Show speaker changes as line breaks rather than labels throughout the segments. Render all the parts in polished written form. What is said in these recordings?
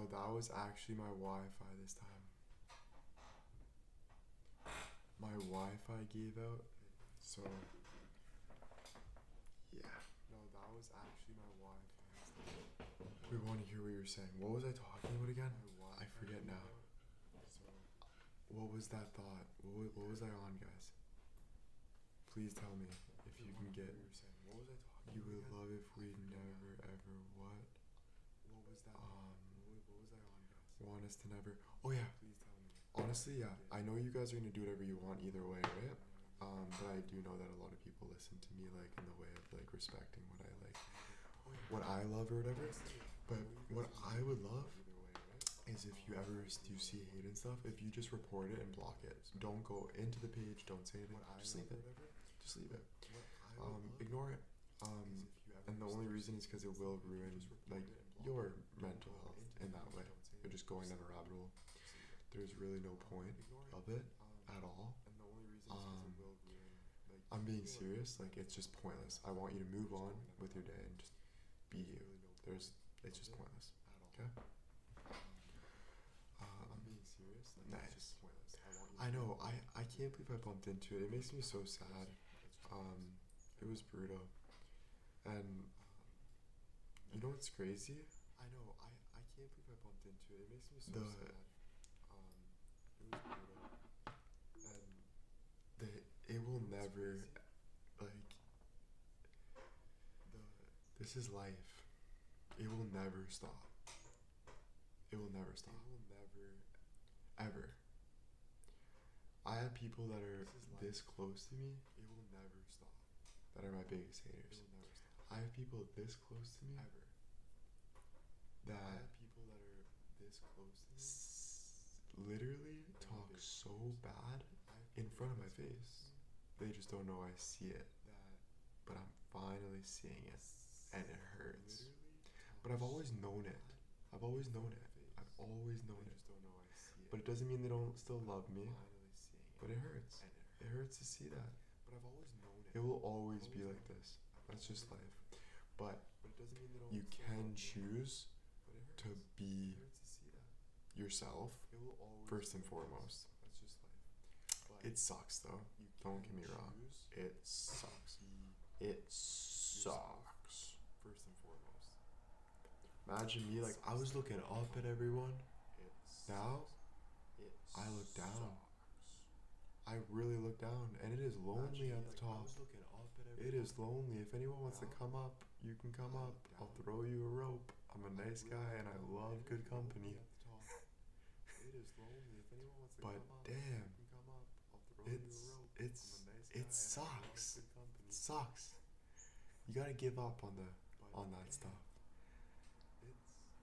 No, that was actually my Wi-Fi this time. My Wi-Fi gave out, so yeah. No, that was actually my Wi-Fi this time. We want to hear what you're saying. What was I talking about again? I forget now. What was that thought? What was I on, guys? Please tell me if you can get. You would love if we never ever what? What was that? What was I on, guys? Want us to never. Oh yeah. Please tell me. Honestly, yeah. I know you guys are gonna do whatever you want either way, right? But I do know that a lot of people listen to me like in the way of like respecting what I like, what I love or whatever. But what I would love is if you ever do see hate and stuff, if you just report it and block it. Don't go into the page. Don't say anything. Just leave it. Just leave it. Ignore it. And the only reason is because it will ruin like your mental health in that way. You're just going down a rabbit hole. There's really no point of it at all. I'm being serious. Like it's just pointless. I want you to move on with your day and just be you. It's just pointless. Okay. Nice. I know. I can't believe I bumped into it. It makes me so sad. It was brutal. And you know what's crazy? I know. I can't believe I bumped into it. It makes me so sad. It was brutal. And it will never like this is life. It will never stop. It will never stop. It will never ever. I have people that are this close to me. It will never stop. That are my biggest haters. It will never stop. I have people this close to me. Ever. That I have people that are this close to me. Literally talk so bad in front of my face. They just don't know I see it. But I'm finally seeing it. And it hurts. But I've always known it. I've always known it. I've always known it. But it doesn't mean they don't still love me. But it hurts. It hurts to see that. But I've always known it. It will always be like this. That's just life. But you can choose to be yourself first and foremost. It sucks though. Don't get me wrong. It sucks. It sucks. First and foremost. Imagine me like I was looking up at everyone. Now I look down. I really look down, and it is lonely at the top. It is lonely. If anyone wants to come up, you can come up. I'll throw you a rope. I'm a nice guy, and I love good company. But damn, it sucks. It sucks. You gotta give up on that stuff.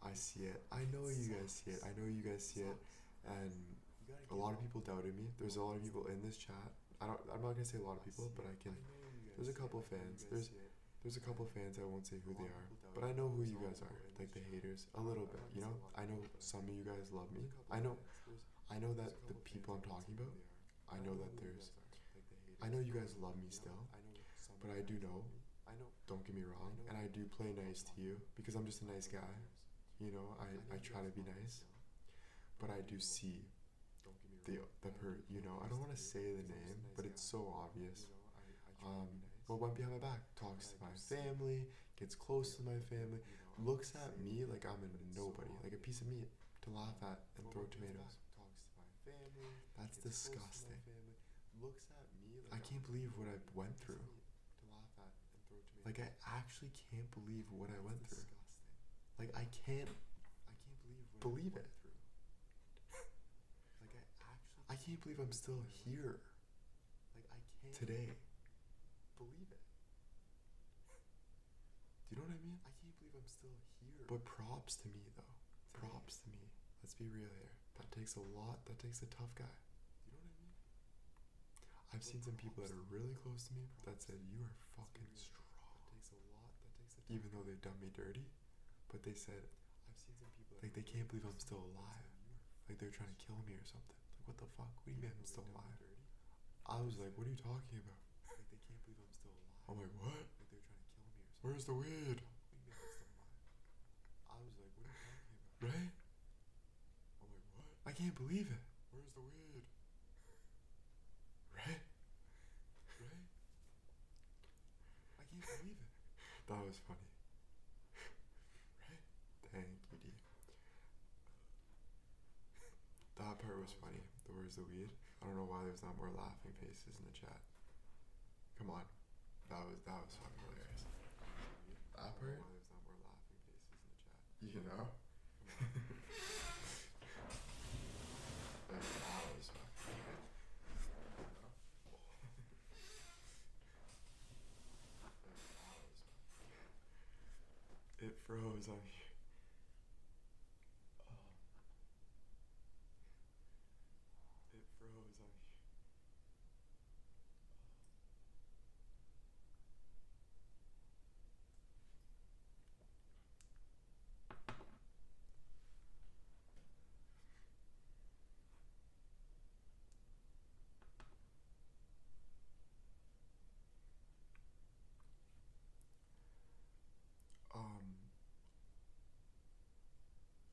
I see it. I know you guys see it. I know you guys see it, and a lot of people doubted me. There's a lot of people in this chat. I'm not gonna say a lot of people, but I can. There's a couple fans. There's a couple fans. I won't say who they are, but I know who you guys are. Like the haters, a little bit. You know. I know some of you guys love me. I know that the people I'm talking about. I know that I know you guys love me still, but I do know. Don't get me wrong, and I do play nice to you because I'm just a nice guy. You know, I try to be nice, but I do see you know, I don't want to say the name, but it's so obvious. But went behind my back, talks to my family, gets close to my family, looks at me like I'm a nobody, like a piece of meat to laugh at and throw tomatoes. That's disgusting. I can't believe what I went through. Like I actually can't believe what I went through. Like I can't believe it. I can't believe I'm still here. Today. Believe it. Do you know what I mean? I can't believe I'm still here. But props to me though. Props to me. Let's be real here. That takes a lot. That takes a tough guy. You know what I mean? I've seen some people that are really close to me that said you are fucking strong. Even though they've done me dirty, but they said like they can't believe I'm still alive. Like they're trying to kill me or something. Like what the fuck? What do you mean I'm still alive? I was like, what are you talking about? Like they can't believe I'm still alive. I'm like, what? Like they're trying to kill me or something. Where's the weed? I was like, what are you talking about? Right? can't believe it. Where's the weed? Right? Right? I can't believe it. That was funny. Right? Thank you, D. That part was funny. The where's the weed? I don't know why there's not more laughing faces in the chat. Come on. That was fucking hilarious. That part? Why there's not more laughing faces in the chat. You know? That was fucking It froze on me. It froze on me.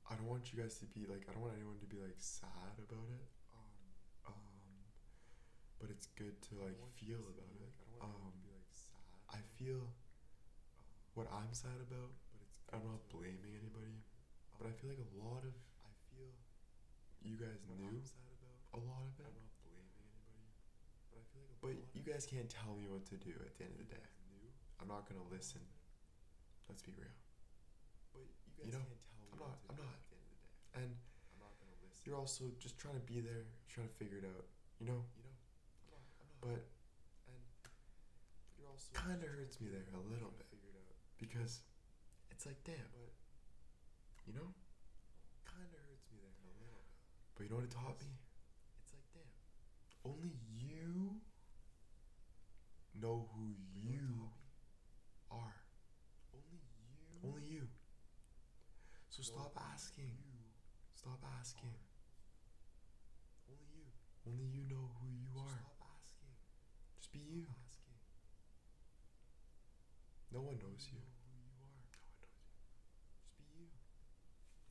I don't want you guys to be like, I don't want anyone to be like sad about it. But it's good to like feel about it. I feel what I'm sad about, I'm not blaming anybody, but I feel like a lot of you guys knew a lot of it. But you guys can't tell me what to do at the end of the day. I'm not gonna listen. Let's be real. You know, I'm not. And you're also just trying to be there, trying to figure it out, you know? But kind of hurts me there a little bit because it's like, damn, you know? But you know what it taught me? It's like, damn, only you know who you are. Only you. So stop asking. Stop asking. Only you know who you are. Just be you. No one knows you. Just be you.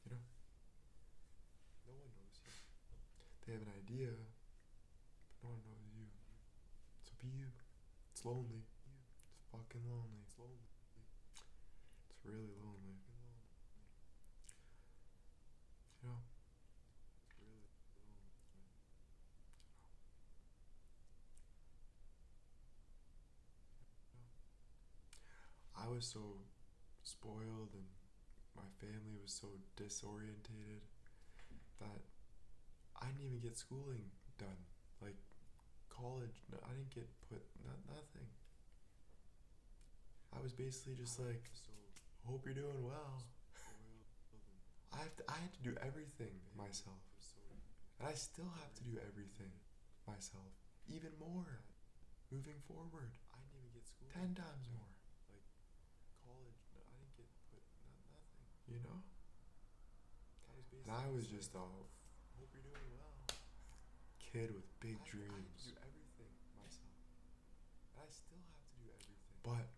You know? No one knows you. They have an idea, but no one knows you. So be you. It's lonely. It's fucking lonely. It's really lonely. You know? I was so spoiled and my family was so disorientated that I didn't even get schooling done. Like college, I didn't get put, nothing. I was basically just like, hope you're doing well. I had to do everything myself. And I still have to do everything myself. Even more. Moving forward. 10 times more. You know? And I was just a kid with big dreams. But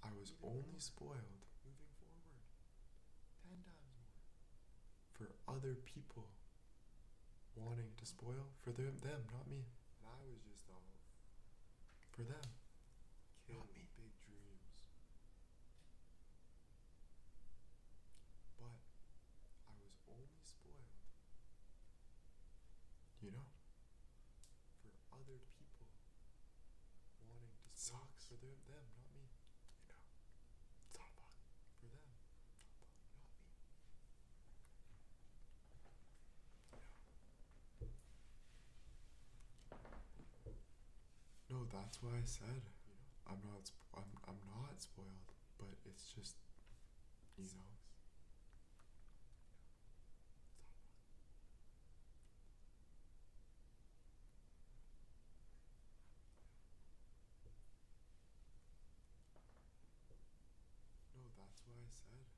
I was only spoiled for other people wanting to spoil for them, not me. For them, not me. But I was only spoiled, you know, for other people wanting to spoil for them, not me. You know, it's not fun. For them, not me. No, that's why I said I'm not spoiled, but it's just, you know. No, that's why I said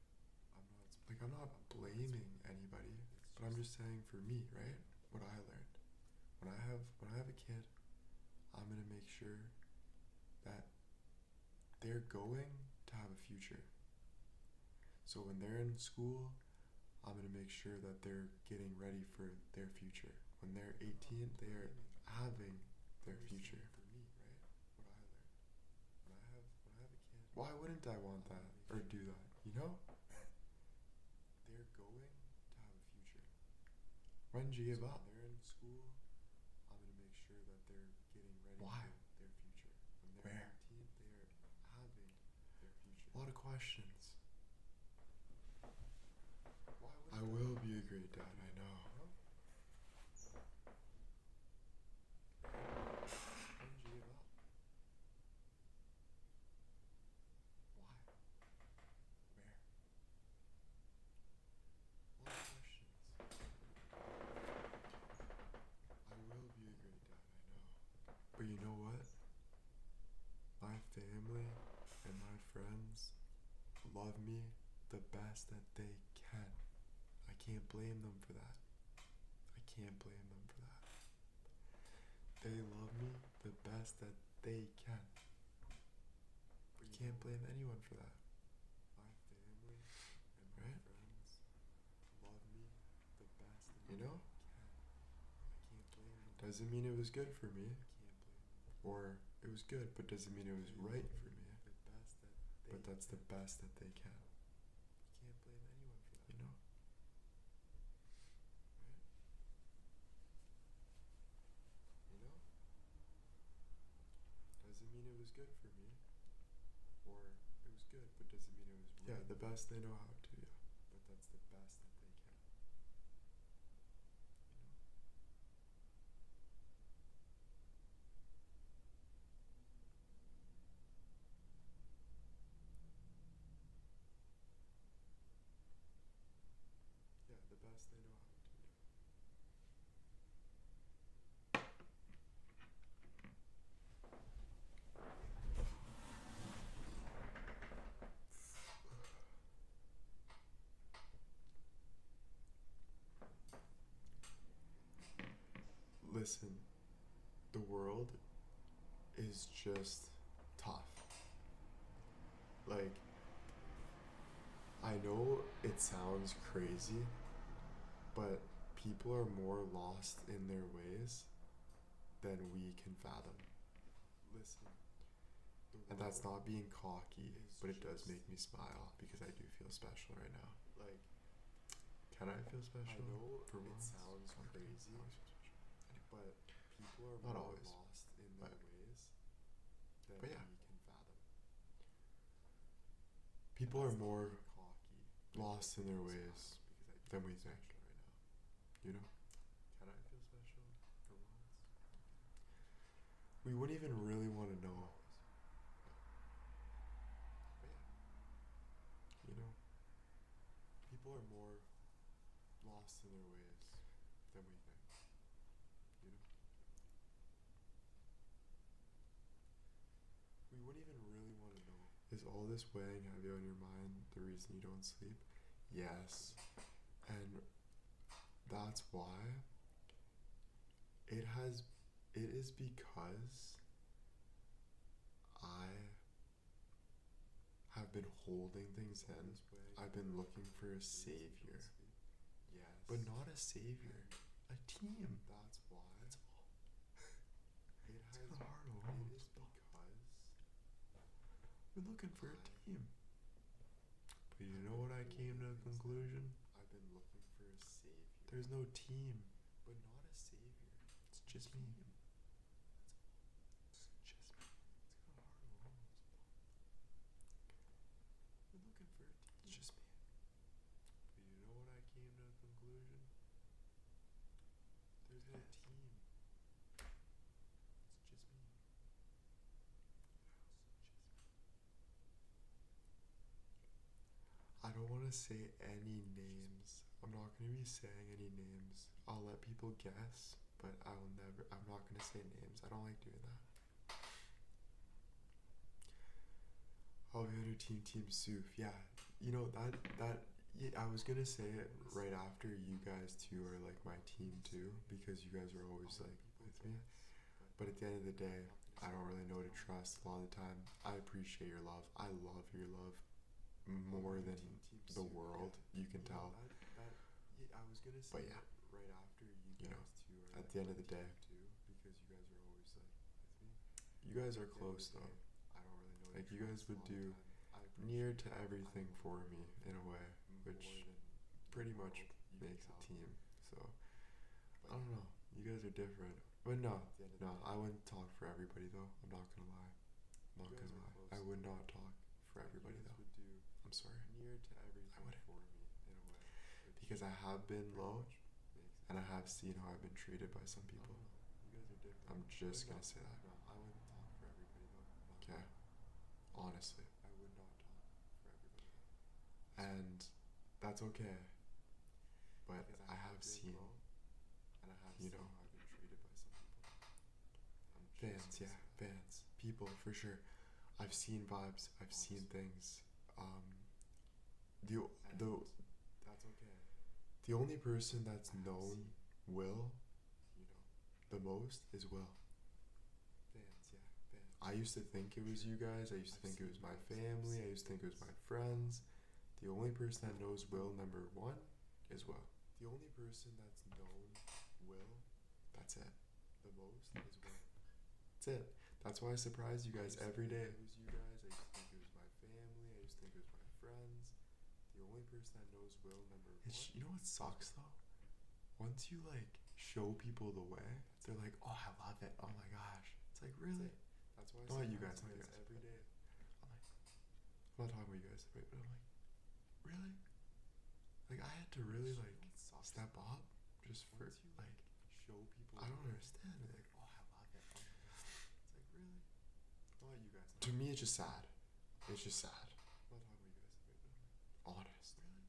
I'm not blaming anybody, but I'm just saying for me, right? What I learned. When I have a kid, I'm gonna make sure that they're going to have a future. So when they're in school, I'm going to make sure that they're getting ready for their future. When they're 18, they are having their future. For me, right? What I learned. When I have a kid. Why wouldn't I want that or do that? You know? They're going to have a future. When did you give up? When they're in school, I'm going to make sure that they're getting ready for their future. When they're 18, they are having their future. A lot of questions. I will be a great dad, I know. When did you give up? Why? Where? A lot of questions. I will be a great dad, I know. But you know what? My family and my friends love me the best that they can. I can't blame them for that. I can't blame them for that. They love me the best that they can. You can't blame anyone for that. My family and my friends love me the best that they can. I can't blame them. Doesn't mean it was good for me. I can't blame them. Or it was good, but doesn't mean it was right for me. But that's the best that they can. You can't blame anyone for that. You know? You know? Doesn't mean it was good for me. Or it was good, but doesn't mean it was right. Yeah, the best they know how to, yeah. But that's the best that they can. You know? Yeah, the best they know how to, yeah. Listen, the world is just tough. Like, I know it sounds crazy, but people are more lost in their ways than we can fathom. Listen, and that's not being cocky, but it does make me smile because I do feel special right now. Like, can I feel special? I know for it sounds crazy, but people are not more always lost in their ways than we can fathom. People are more lost in their ways than we think. You know? Can I feel special for once? We wouldn't even really want to know. But yeah. You know? People are more lost in their ways than we think. You know? We wouldn't even really want to know. Is all this weighing heavy on your mind the reason you don't sleep? Yes. And that's why it is because I have been holding things in. I've been looking for a savior. Yes. But not a savior. A team. That's why. That's all. It has been hard alone. It is because we're looking for a team. But you know what I came to a conclusion? I've been looking for a savior. There's no team. But not a savior. It's just me. It's just me. It's kind of hard alone. We're looking for a team. It's just me. But you know what I came to a conclusion? There's no team. It's just me. I don't want to say any names. I'm not going to be saying any names. I'll let people guess, but I'm not going to say names. I don't like doing that. Oh, the other team, Team Soof. Yeah, you know, yeah, I was going to say it right after you guys two are like my team too, because you guys are always like with me. But at the end of the day, I don't really know to trust a lot of the time. I appreciate your love. I love your love more than the world, you can tell.
I was gonna say,
but yeah,
right after you
you know,
guys two are
at
like
the end of the day,
too, because you guys are always like with me.
you guys are
At the end of
close
the
though.
day, I don't really know
Like
your
you guys
traumas a
would
lot of
do
the time. I
near
appreciate
to
that.
everything
I
for
don't
me
know
in a way, which
more than
pretty
the
much
world you
makes
can
a
tell.
team. So
But
I don't know. You guys are different. But no,
at the end of
no,
the day,
I wouldn't talk for everybody though. I'm not gonna lie. I'm not
you guys
gonna
are
lie.
close.
I would not talk for
Like,
everybody
you guys
though.
would do
I'm sorry.
near to everything
wouldn't.
for me in a way.
Because I have been
Pretty
low
much makes
and I have seen how I've been treated by some
I
people.
don't know. You guys are different.
I'm just
But
gonna say that.
no, I wouldn't talk for everybody though. Not
Okay. Honestly.
I would not talk for everybody though.
And that's okay. But
Because
I have
been
seen,
low, and I have
you
seen
know,
how I've been treated by some people. I'm just
fans,
gonna
yeah,
say that.
fans, people for sure. I've seen vibes. I've seen things. The
And
the
that's okay.
the only person that's
I have
known
seen,
Will
you know,
the most is Will.
fans, yeah, fans.
I used to think it was you guys. I used to think it was my family. I used to think it was my friends. The only person that knows Will number one is Will.
The only person that's known Will
That's it.
the most is Will.
That's it. That's why I surprise you guys every day.
It was you guys. I used to think it was my family. I used to think it was my friends. The only person that knows Will number one.
You know what sucks though? Once you like show people the way, they're like, "Oh, I love it. Oh my gosh." It's like, really?
That's why I
Not
say
you
that
guys,
to
not you
guys
guys.
every day.
I'm not talking about you guys, right? But I'm like, really? Like I had to really like step up just for
Once you
like
show people
I don't
the way,
understand it. Like,
oh, I love it. Oh my god. It's like really? Not you guys.
to me, it's just sad. It's just sad.
I'm not talking about you guys. Right?
Honest.
Really?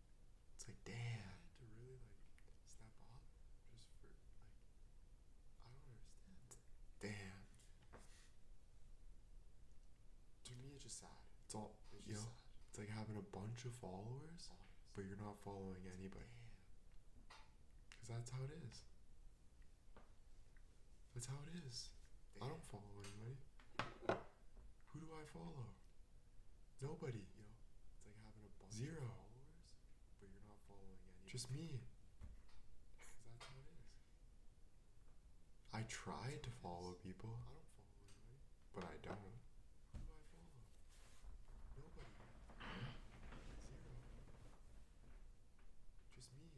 It's like,
I
damn.
had to really like step up just for like I don't understand.
Damn.
To me, it's just sad.
It's all,
It's
you
just
know,
sad.
it's like having a bunch of followers,
Honest.
but you're not following anybody. Because that's how it is. That's how it is. I don't follow anybody. Who do I follow? Nobody.
You know, it's like having a bunch
Zero.
of followers, but you're not following anybody.
Just me.
Because that's how it is.
I try to follow people,
I don't follow anybody.
but I don't.
Who do I follow? Nobody. Zero. Just me.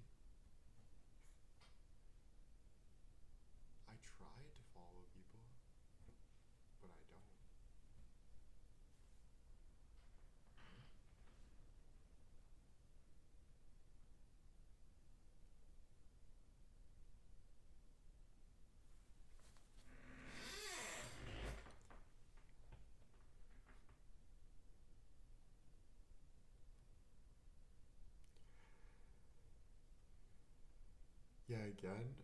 I try to follow people, but I don't.
Yeah, again,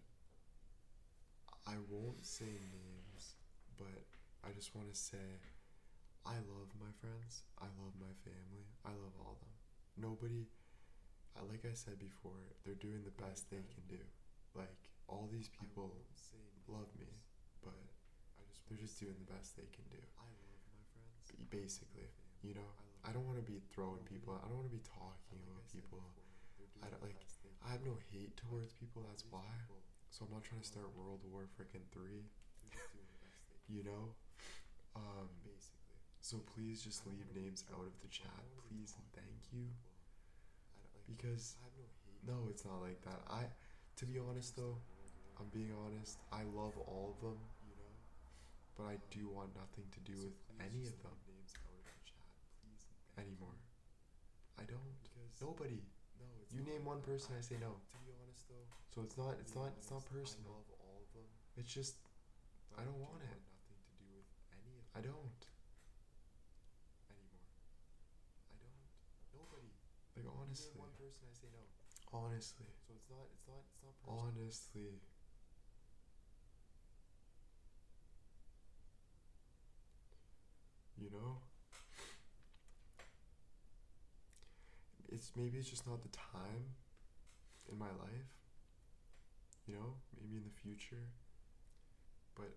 I won't say names, but I just want to say I love my friends. I love my family. I love all of them. Nobody, like I said before, they're doing the best they can do. Like, all these people
I won't say
love me,
names,
but
I just
they're
wanna
just
say
doing the best they can do.
I love my friends.
Basically,
family.
you know,
I
I don't want to be throwing people. I don't want to be
And
talking
like I
about
said
people.
before, they're doing
I don't
the
like.
best they
I have
can
no
do.
hate towards people.
All
That's
these
why.
people,
So I'm not trying to start World War frickin' 3.
they're just doing the best they can.
You know.
Basically.
So please just
I don't
leave
wanna be
names out of the
people. I
chat,
don't wanna be
please and
talking
thank
about
you.
people. I don't, like,
Because
I have no hate.
no,
towards
it's not
people,
like
that's
that.
why.
To be
So I'm
honest
just
though,
a World War,
I'm being honest. I love all of them,
you know.
but I do want nothing to do
So
with
please
any
just
of them
leave names out of the chat, please. and thank
anymore.
you.
I don't.
Because
Nobody.
no, it's
You
not
name
like
one
that.
person, I say no.
To be honest though,
So it's not.
to
It's
be
not. It's not
honest,
personal.
I love all of them.
It's just.
But
I don't
do
want it.
nothing to do with any of
I
them
don't.
anymore. I don't. Nobody.
Like
You
honestly.
name one person, I say no.
Honestly.
So it's not personal.
Honestly. You know? Maybe it's just not the time in my life. You know? Maybe in the future. But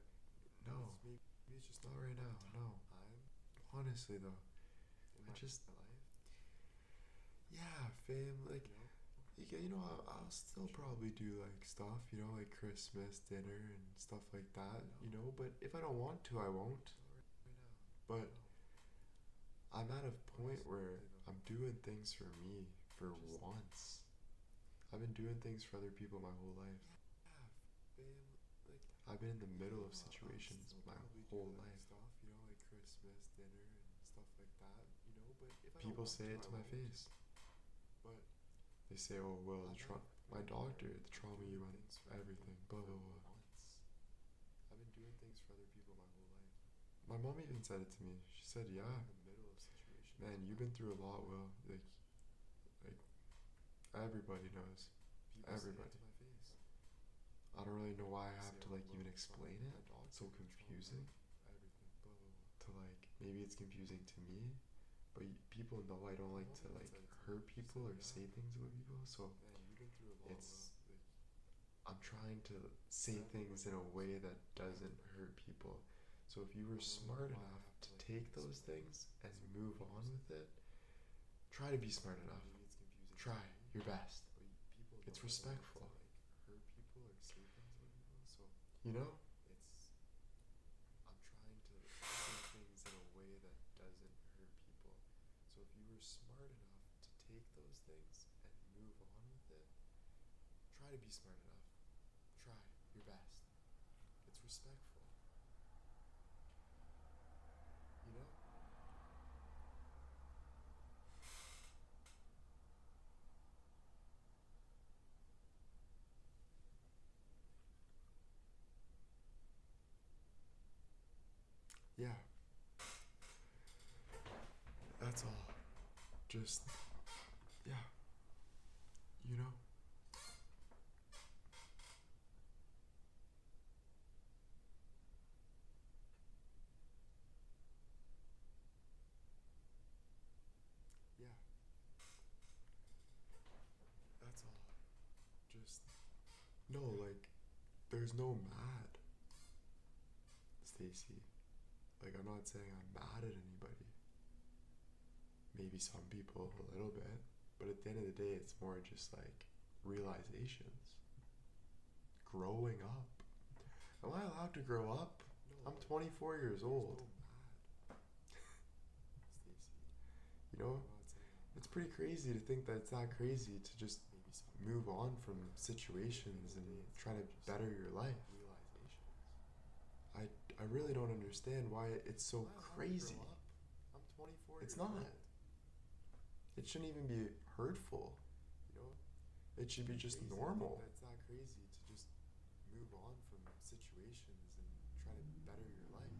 no.
Maybe it's just
Not right now. No. Honestly though.
in
I
my
just
life.
yeah, fam, like
You know?
I'll still probably do like stuff, like Christmas dinner and stuff like that, but if I don't want to, I won't. But I'm at a point where I'm doing things for me for once. I've been doing things for other people my whole life. I've been in the middle of situations my whole life.
Like Christmas dinner and stuff like that, but if I don't
People
want
say
to,
it
I
to my
won't.
face.
But
They say, "Oh well, my doctor, the trauma you went,
things for
everything, blah blah
for
blah."
once. I've been doing things for other people my whole life.
My mom even said it to me. She said,
I'm
"Yeah,
in the middle of situations.
man, you've been through a lot, Will. Like everybody knows.
People
Everybody.
say it to my face.
I don't really know why I
They
have
say,
to
"Oh,
like
well,
even
the
explain
trauma,
it.
my
It's
doctor,
so
the
confusing.
trauma, everything, blah blah blah."
To like maybe it's confusing to me, but people know I don't like to like hurt people or say things about people. So
Man, you've been through a lot.
it's I'm trying to say things in a way that doesn't hurt people. So if you were smart enough to take those things and move on with it, try to be smart enough. Try your best. It's respectful.
Hurt people or say things about people. So
You know?
I'm trying to say things in a way that doesn't hurt people. So if you were smart enough to take those things and move on with it, try to be smart enough. Try your best. It's respectful. You know?
Yeah. That's all. Just, yeah. You know?
Yeah. That's all. Just
No, like, there's no mad, Stacy. Like, I'm not saying I'm mad at anybody. Maybe some people a little bit, but at the end of the day, it's more just like realizations. Growing up. Am I allowed to grow up? I'm 24 years old. You know, it's pretty crazy to think that it's that crazy to just move on from situations and try to better your life. I really don't understand why it's so crazy.
I'm 24
It's
years
not.
old.
It shouldn't even be hurtful. It should be just normal.
That's not crazy to just move on from situations and try to better your life.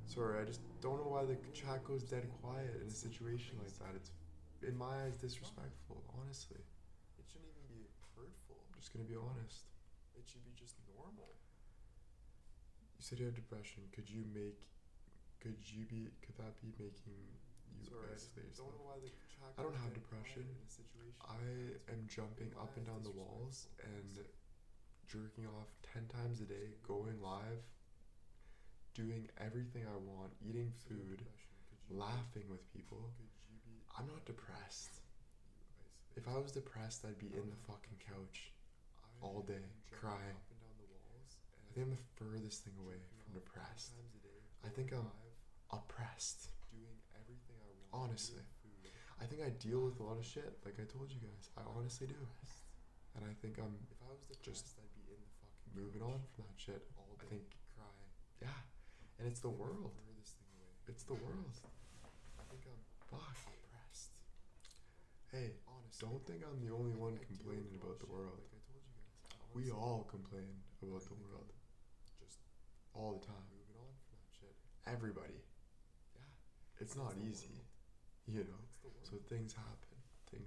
Sorry, I just don't know why the chat goes dead quiet in a situation like that. It's, in my eyes, disrespectful, honestly.
It shouldn't even be hurtful.
I'm just gonna be honest.
It should be just normal.
You said you have depression. Could that be making you isolate yourself? I don't have depression. I am jumping up and down the walls and jerking off 10 times a day, going live, doing everything I want, eating food, laughing with people. I'm not depressed. If I was depressed, I'd be in the fucking couch all day, crying. I think I'm the furthest thing away from depressed. I think I'm oppressed. Honestly. I think I deal with a lot of shit, like I told you guys. I honestly do. And I think I'm just moving on from that shit. I think, yeah. And it's the world. It's the world. Fuck. Hey, don't think I'm the only one complaining about the world. We all complain about the world. All the time. Everybody. It's not easy, So things happen.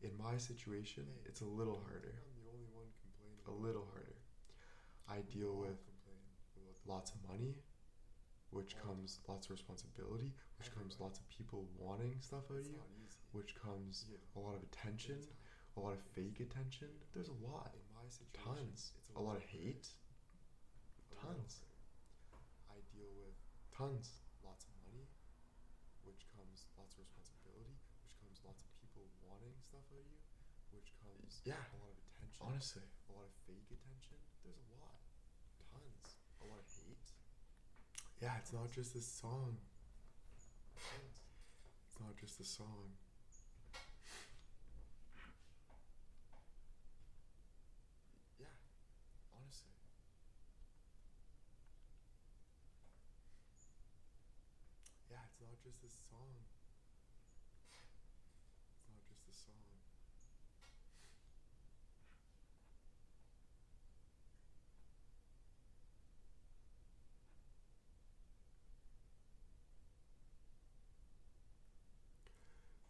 In my situation, it's a little harder. A little harder. I deal with lots of money, which comes lots of responsibility, which comes lots of people wanting stuff out of you, which comes a lot of attention, a lot of fake attention. There's a lot. Tons. A lot of hate. Tons. Tons.
Lots of money, which comes lots of responsibility, which comes lots of people wanting stuff stuff out of you, which comes
Yeah.
a lot of attention,
Honestly.
a lot of fake attention. There's a lot, tons, a lot of hate.
Yeah, it's not just this song.
Tons.
It's not just a song.
Yeah, honestly.
Yeah, it's not just this song. It's not just a song.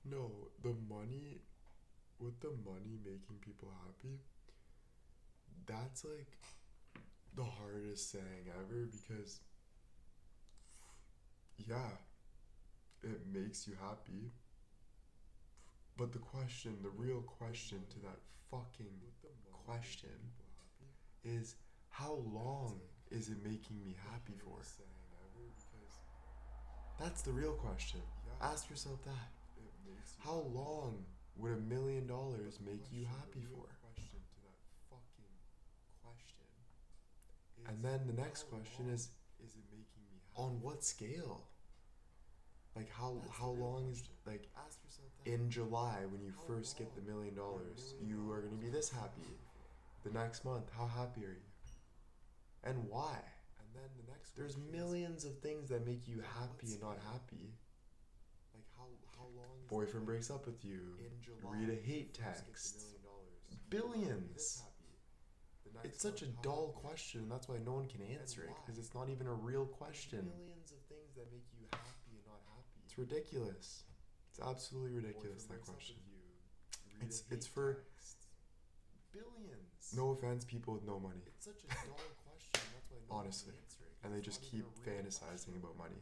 No, with the money making people happy, that's like the hardest saying ever because, yeah, it makes you happy. But the real question to that fucking question is, how long is it making me happy for? That's the real question. Ask yourself that. How long would $1 million make you happy for? And then the next question is it making me happy? On what scale? Like how long is, like,
Ask yourself that.
in July when you first get the $1 million, you are gonna be this happy. The next month, how happy are you? And why?
And then the next
There's
question
millions of things that make you happy and not happy.
Like how long is
Boyfriend breaks up with you.
in July,
Read a hate
you first get
text.
the $1 million,
Billions.
this happy. The next
It's such a
month, how
dull
happy?
question, and that's why no one can answer it,
why?
because it's not even a real question.
Millions of things that make you happy and not happy.
It's ridiculous. It's absolutely ridiculous, that
Boyfriend breaks up
question.
with you. Read a
It's
hate
for
text. Billions.
no offense, people with no money.
It's such a dull question. That's why no
Honestly.
one can answer it.
And they
It's
just
not
keep
even a real
fantasizing
question.
about money.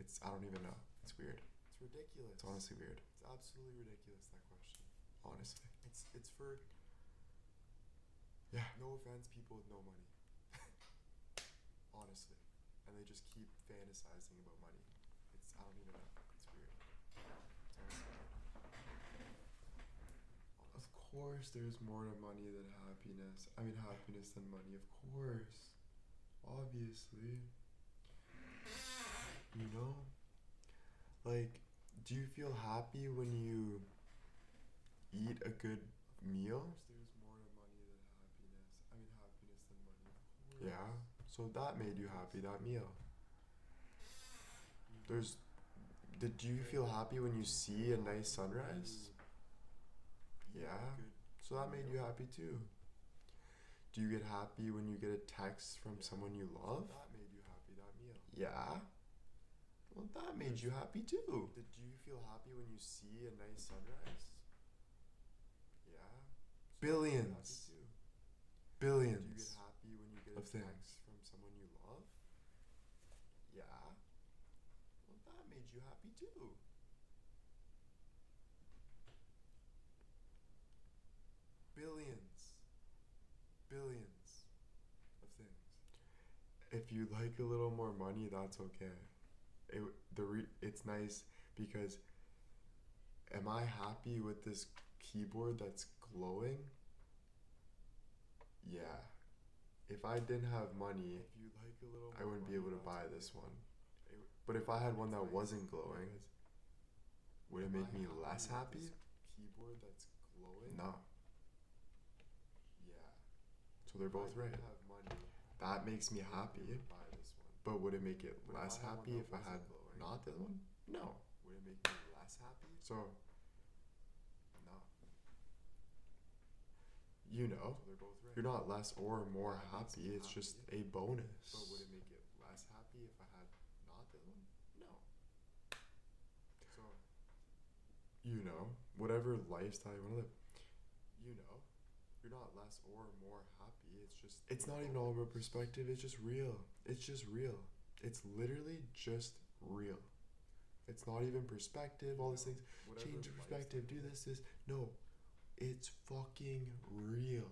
I don't even know. It's weird.
It's ridiculous.
It's honestly weird.
It's absolutely ridiculous, that question.
Honestly.
It's for
Yeah.
no offense, people with no money. Honestly. And they just keep fantasizing about money. I don't even know. It's weird. It's honestly weird.
Of course there's more to money than happiness. Happiness than money, of course. Obviously. You know? Like, do you feel happy when you eat a good meal?
Of course there's more to money than happiness. Happiness than money, of course.
Yeah. So that made you happy, that meal. Did you feel happy when you see a nice sunrise? Yeah. So that made you happy too. Do you get happy when you get a text from someone you love?
That made you happy, that meal.
Yeah. Well, that made you happy too.
Do you feel happy when you see a nice sunrise? Yeah. So
Billions.
that made you happy too.
Billions.
Do you get happy when you get a
of things.
text from someone you love? Yeah. Well, that made you happy too. Billions. Billions of things.
If you like a little more money, that's okay. It's nice because am I happy with this keyboard that's glowing? Yeah. If I didn't have money,
If you like a little
I
more
wouldn't be
money,
able to
that's
buy
okay.
this one. But if I had one that
It's
wasn't
nice
glowing,
because
would it
am
make
I
me
happy
less
with
happy?
this keyboard that's glowing?
No.
Yeah.
So they're both
If I
right.
didn't have money,
That makes me
I wouldn't
happy.
be able to buy this one.
But would it make it
But if
less
I had one
happy
that
if I had
wasn't glowing,
not the other one? No.
would it make me less happy?
So,
No.
you know,
So they're both right.
you're not less or more
That makes
happy.
me
It's just
happy.
a bonus.
But would it make it less happy if I had not the other one? No. So,
You know, whatever lifestyle you want to live.
you know, you're not less or more happy. It's just
It's
a
not even all about
bonus.
perspective. It's just real. It's just real. It's literally just real. It's not even perspective, all these things.
Whatever
Change your
lifestyle
perspective, do
you
this. No. It's fucking real.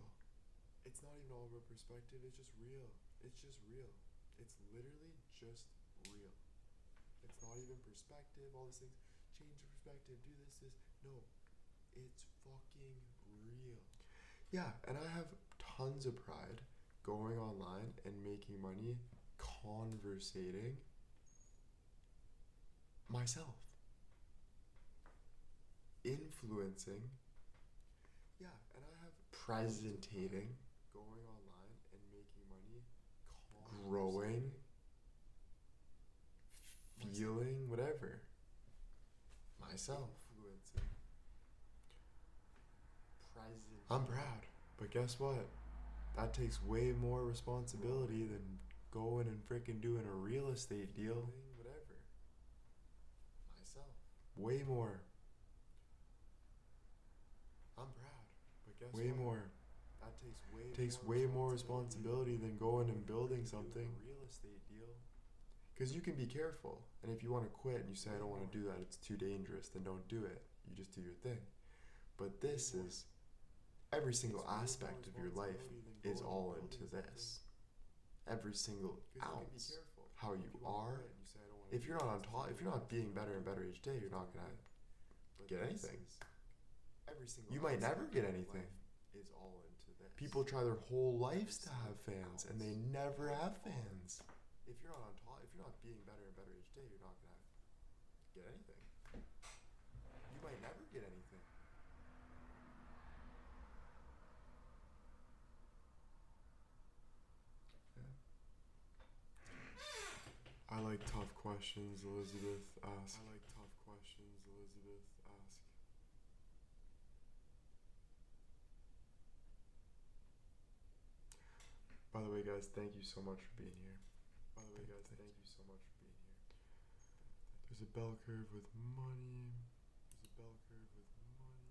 It's not even all about perspective. It's just real. It's just real. It's literally just real. It's not even perspective. All these things. Change your perspective. Do this. No. It's fucking real.
Yeah, and I have tons of pride going online and making money, conversating myself, influencing,
Yeah, and I have
presentating,
going online and making money,
growing, feeling, whatever. Myself.
influencing, present.
I'm proud, but guess what? That takes way more responsibility than going and freaking doing a real estate deal.
Doing whatever. Myself.
Way more.
I'm proud, but guess
Way
what?
more.
That
Takes way more responsibility than going and building something.
A real estate deal.
Because you can be careful, and if you want to quit and you say, I don't want to do that, it's too dangerous, then don't do it. You just do your thing. But this is, every single aspect of your life is all into this. Every single ounce. How you are. If you're not on top, if you're not being better and better each day, you're not going to get anything. You might never get anything.
Is all into this.
People try their whole lives to have fans, and they never have fans.
If you're not on top, if you're not being better and better each day, you're not gonna get anything. You might never get anything.
I like tough questions, Elizabeth asks.
I like tough questions, Elizabeth asks.
By the way, guys, thank you so much for being here.
By the way, guys, thank you so much for being here.
There's a bell curve with money.
There's a bell curve with money.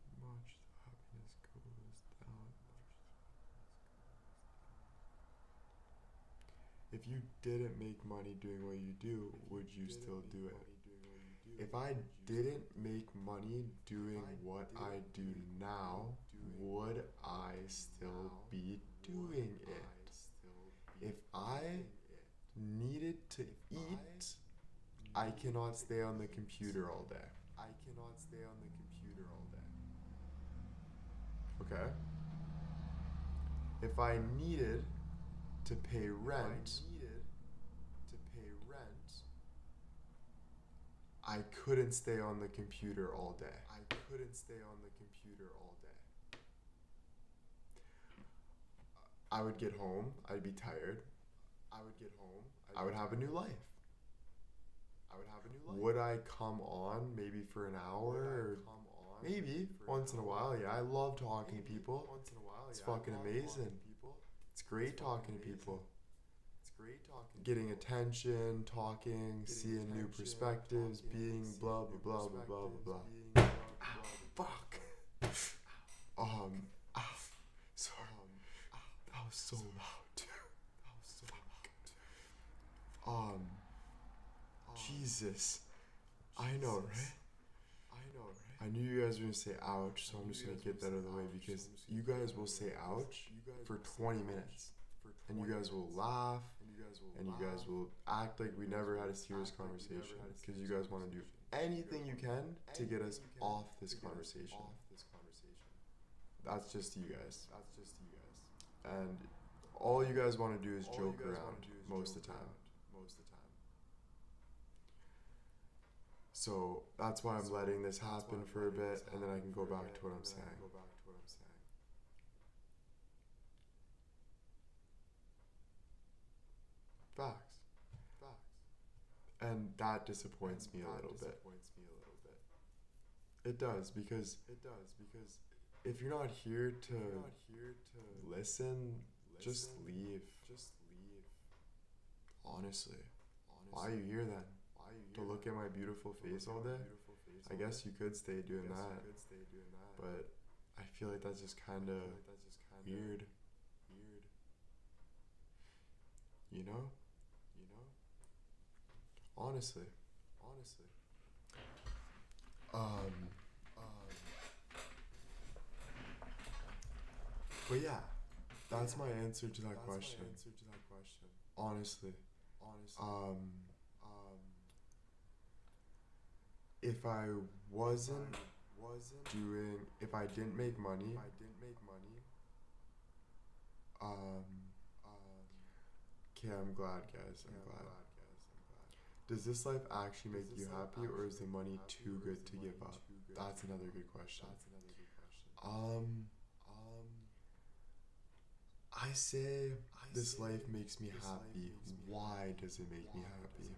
Too much, the happiness goes down. If you didn't make money doing what you do, would you still do it? If I didn't make money doing what I do now, would I still be doing it? If I needed to eat, I cannot stay on the computer all day.
I cannot stay on the computer all day.
Okay? If I needed to pay rent, I couldn't stay on the computer all day.
I couldn't stay on the computer all day.
I would get home, I'd be tired.
I would get home.
I would have a new life.
I would have a new life.
Would I come on maybe for an hour? Or maybe once in a while. Yeah, I love talking to people.
Once in a while.
It's fucking amazing. It's great talking to people. Getting attention, talking, seeing new perspectives, being blah blah blah blah blah blah blah. Fuck. Sorry. That was so loud. Jesus. I know, right? I knew you guys were gonna say ouch, so I'm just gonna get that out of the way because you guys will say ouch for 20 minutes. And you guys will laugh, and you guys will act like we never had a serious conversation because you guys want to do anything you can to get us off this conversation. That's just you guys. And all you guys want to do is joke around most of the time. So that's why I'm letting this happen for a bit, and then I can go back to what I'm saying. Facts. And that disappoints me a little bit. It does because if you're not here to listen, just leave. Honestly. Why are you here then? To look at my beautiful face all day? I guess you could stay doing that. But I feel like that's just kind of weird. You know? Honestly. But yeah, that's my answer to that question. Honestly. if I wasn't doing, if I didn't make money, um, okay, I'm glad, guys. I'm glad. Does this life actually make you happy, or is the money too good to give up? That's another good question. I say this life makes me happy. Why does it make me happy?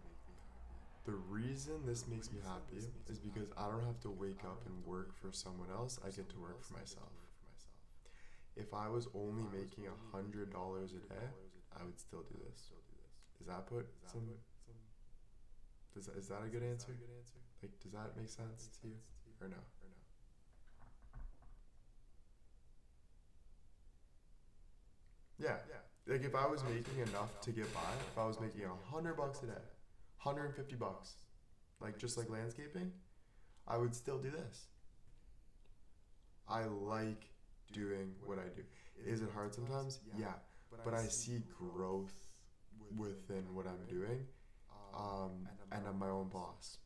The reason this makes me happy is because I don't have to wake up and work for someone else. I get to work for myself. If I was only making $100 a day, I would still do this. Does that put some? Is that a good answer? Like, does that make sense to you, or no? Yeah. Like, if I was making enough to get by, if I was making $100 a day, $150, like just like landscaping, I would still do this. I like doing what I do. Is it hard sometimes? Yeah. But I see growth within what I'm doing, and I'm my own boss.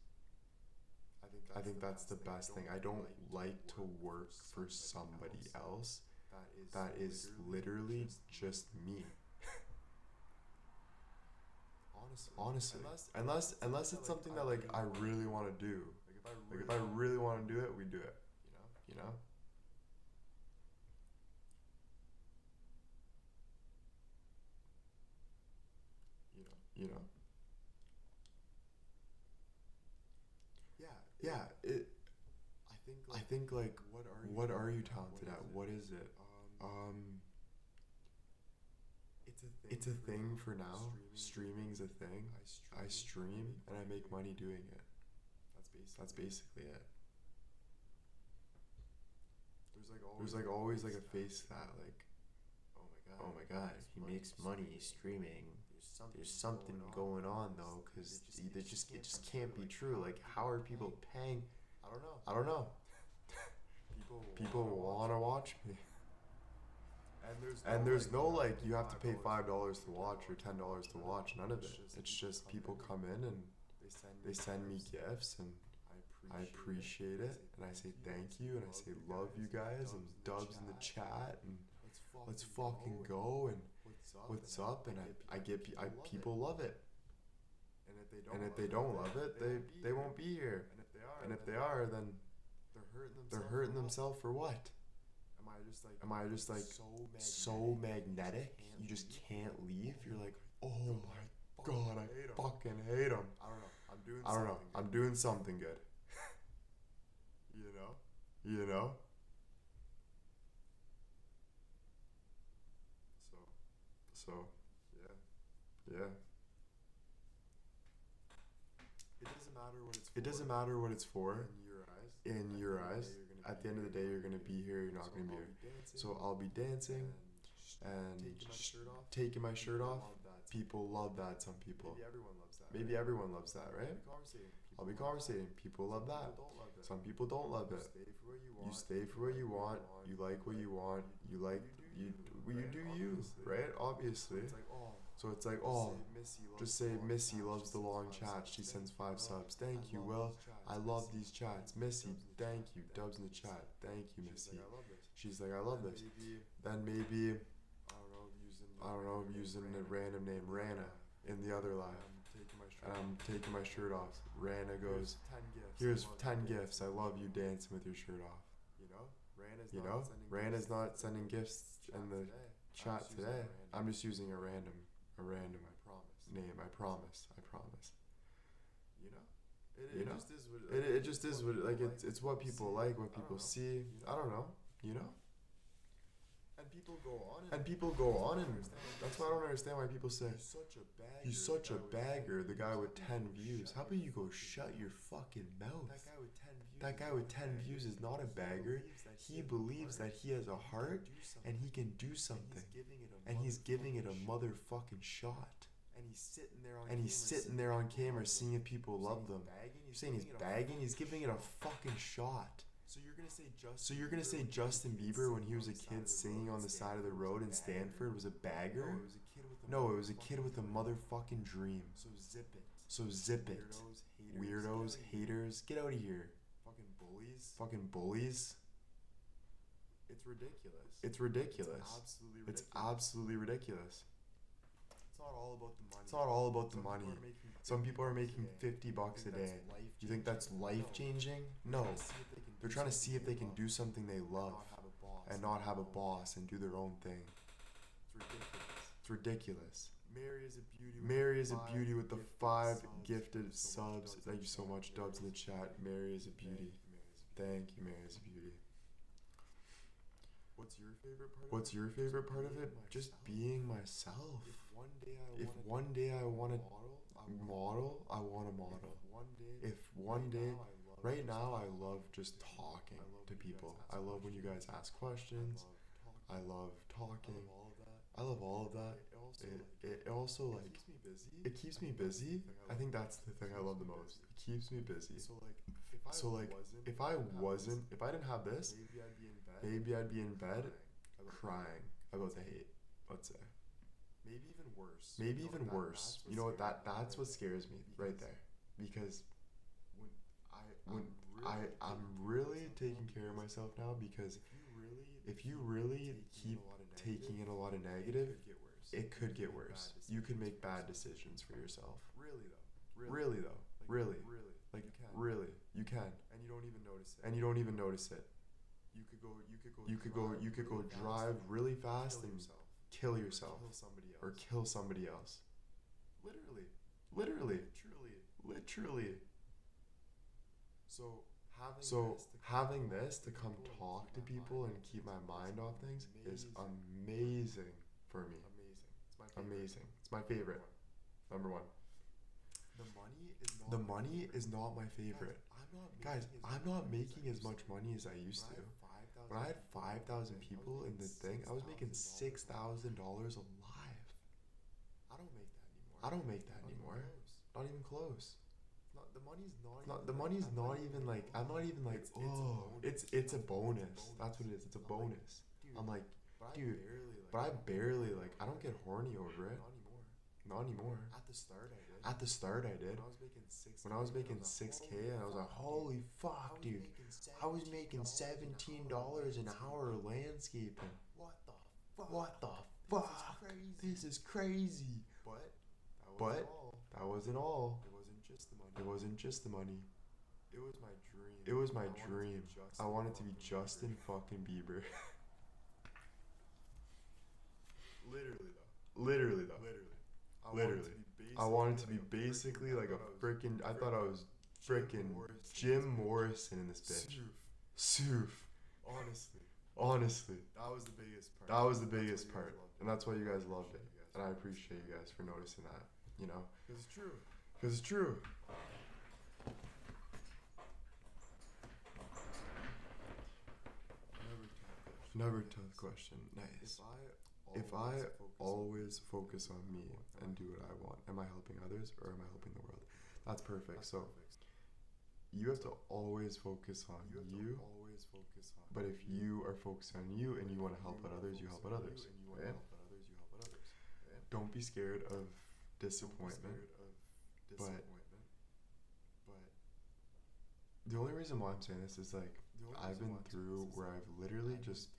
I think that's the best thing. I don't like to work for somebody else that is literally just me. Honestly, unless it's something that like I really want to do. Like if I really want to do it, we do it. You know? You know? Yeah. I think like, what are you talented at? What is it? It's a thing for now. Streaming's a thing. I stream and I make money doing it. That's basically it. There's like always like a face that like, oh my god, he makes money streaming. There's something going on though, because it just can't be true. Like, how are people paying? I don't know. People wanna watch me. And there's no like you have to pay $5 to watch or $10 to watch. None of it. It's just people come in and they send me gifts, and I appreciate it, and I say thank you, and I say love you guys, and Dubs in the chat, and let's fucking go, and what's up, and people love it. And if they don't love it, they won't be here. And if they are, then they're hurting themselves for what? Am I just like so magnetic? You just can't leave? You're like, oh my god, I fucking hate them. I don't know. I'm doing something good. You know? So, yeah. It doesn't matter what it's for in your eyes. At the end of the day, you're going to be here, you're not going to be here. So I'll be dancing and taking my shirt off. People love that, some people. Maybe everyone loves that, right? I'll be conversating. People love that. Some people don't love it. You stay for what you want. You like what you want. You do you, right? Obviously. So it's like, oh, just say Missy loves the long chat. She sends 5 subs. Thank you, Will. I love these chats. Missy, thank you. Dubs in the chat. Thank you, Missy. She's like, I love this. Then maybe, I don't know, using a random name, Rana, in the other live. And I'm taking my shirt off. Rana goes, here's 10 gifts. I love you dancing with your shirt off. You know? Rana's not sending gifts in the chat today. I'm just using a random name. I promise. You know? It just is what, like, it's what people like, what people see. I don't know. You know? And people go on and that's why I don't understand why people say he's such a bagger, the guy with 10 views. How about you go shut your fucking mouth? That guy with 10 views is not a bagger. He believes that he has a heart and he can do something. And he's giving it a motherfucking shot. And he's sitting there on camera seeing if people love them. You're saying he's bagging? He's giving it a fucking shot. So you're gonna say Justin Bieber when he was a kid singing on the side of the road in Stanford was a bagger? No, it was a kid with a motherfucking dream. So zip it. Weirdos, haters, get out of here.
Fucking bullies.
Fucking bullies.
It's ridiculous.
It's ridiculous.
It's absolutely ridiculous.
It's
It's not all about the money.
It's not all about the money. Some people are making $50 a day. You think that's life changing? No. They're trying to see if they can do something they love and not have a boss and do their own thing.
It's ridiculous.
It's ridiculous.
Mary is a beauty
with the 5 gifted subs. Thank you so much, Dubs in the chat. Mary is a beauty. Thank you, Mary is a beauty.
What's your favorite part?
What's your favorite part of it? Just being myself. If one day I want to model, I want to model. If one day, right now I love just talking to people. I love when you guys ask questions. I love talking. I love all of that. It also like it keeps me busy. I think that's the thing I love the most. It keeps me busy. So like if I didn't have this, maybe I'd be in bed crying about the hate, let's say. Maybe even worse. You know what, that's what scares me right there. Because I'm really taking care of myself now, because if you really keep taking in a lot of negative, it could get worse. You could make bad decisions for yourself. Really though. Like really, you can.
And you don't even notice it.
And you don't even notice it. You could go drive really fast and kill yourself or kill somebody else. Literally. So having this to come talk to people and keep my mind off things is amazing for me. Amazing. It's my favorite. Number one. The money is not my favorite. Guys, I'm not making as much money as I used to. When I had 5,000 people in the thing, I was making $6,000 a live. I don't make that anymore. Not even close. The money's not even like, I'm not even like, it's a bonus. That's what it is. It's a bonus. I'm like, dude, but I barely like, I don't get horny over it. Not anymore. At the start I did. When I was making 6K and I was like, holy fuck, dude. I was making $17 an hour landscaping. What the fuck? This is crazy. But that wasn't all. It wasn't just the money. It was my dream. I wanted to be Justin fucking Bieber. Literally though. I wanted to be basically like a freaking, I thought I was freaking Jim Morrison in this bitch. Soof. Honestly. That was the biggest part. And that's why you guys loved it. And I appreciate you guys for noticing that, you know? Because it's true. Never tough question. Nice. If I always focus on me and do what I want, am I helping others or am I helping the world? That's perfect. So you have to always focus on you. But if you are focused on you and you want to help out others, you help out others. Right? Don't be scared of disappointment. But the only reason why I'm saying this is like, I've been through where I've literally just,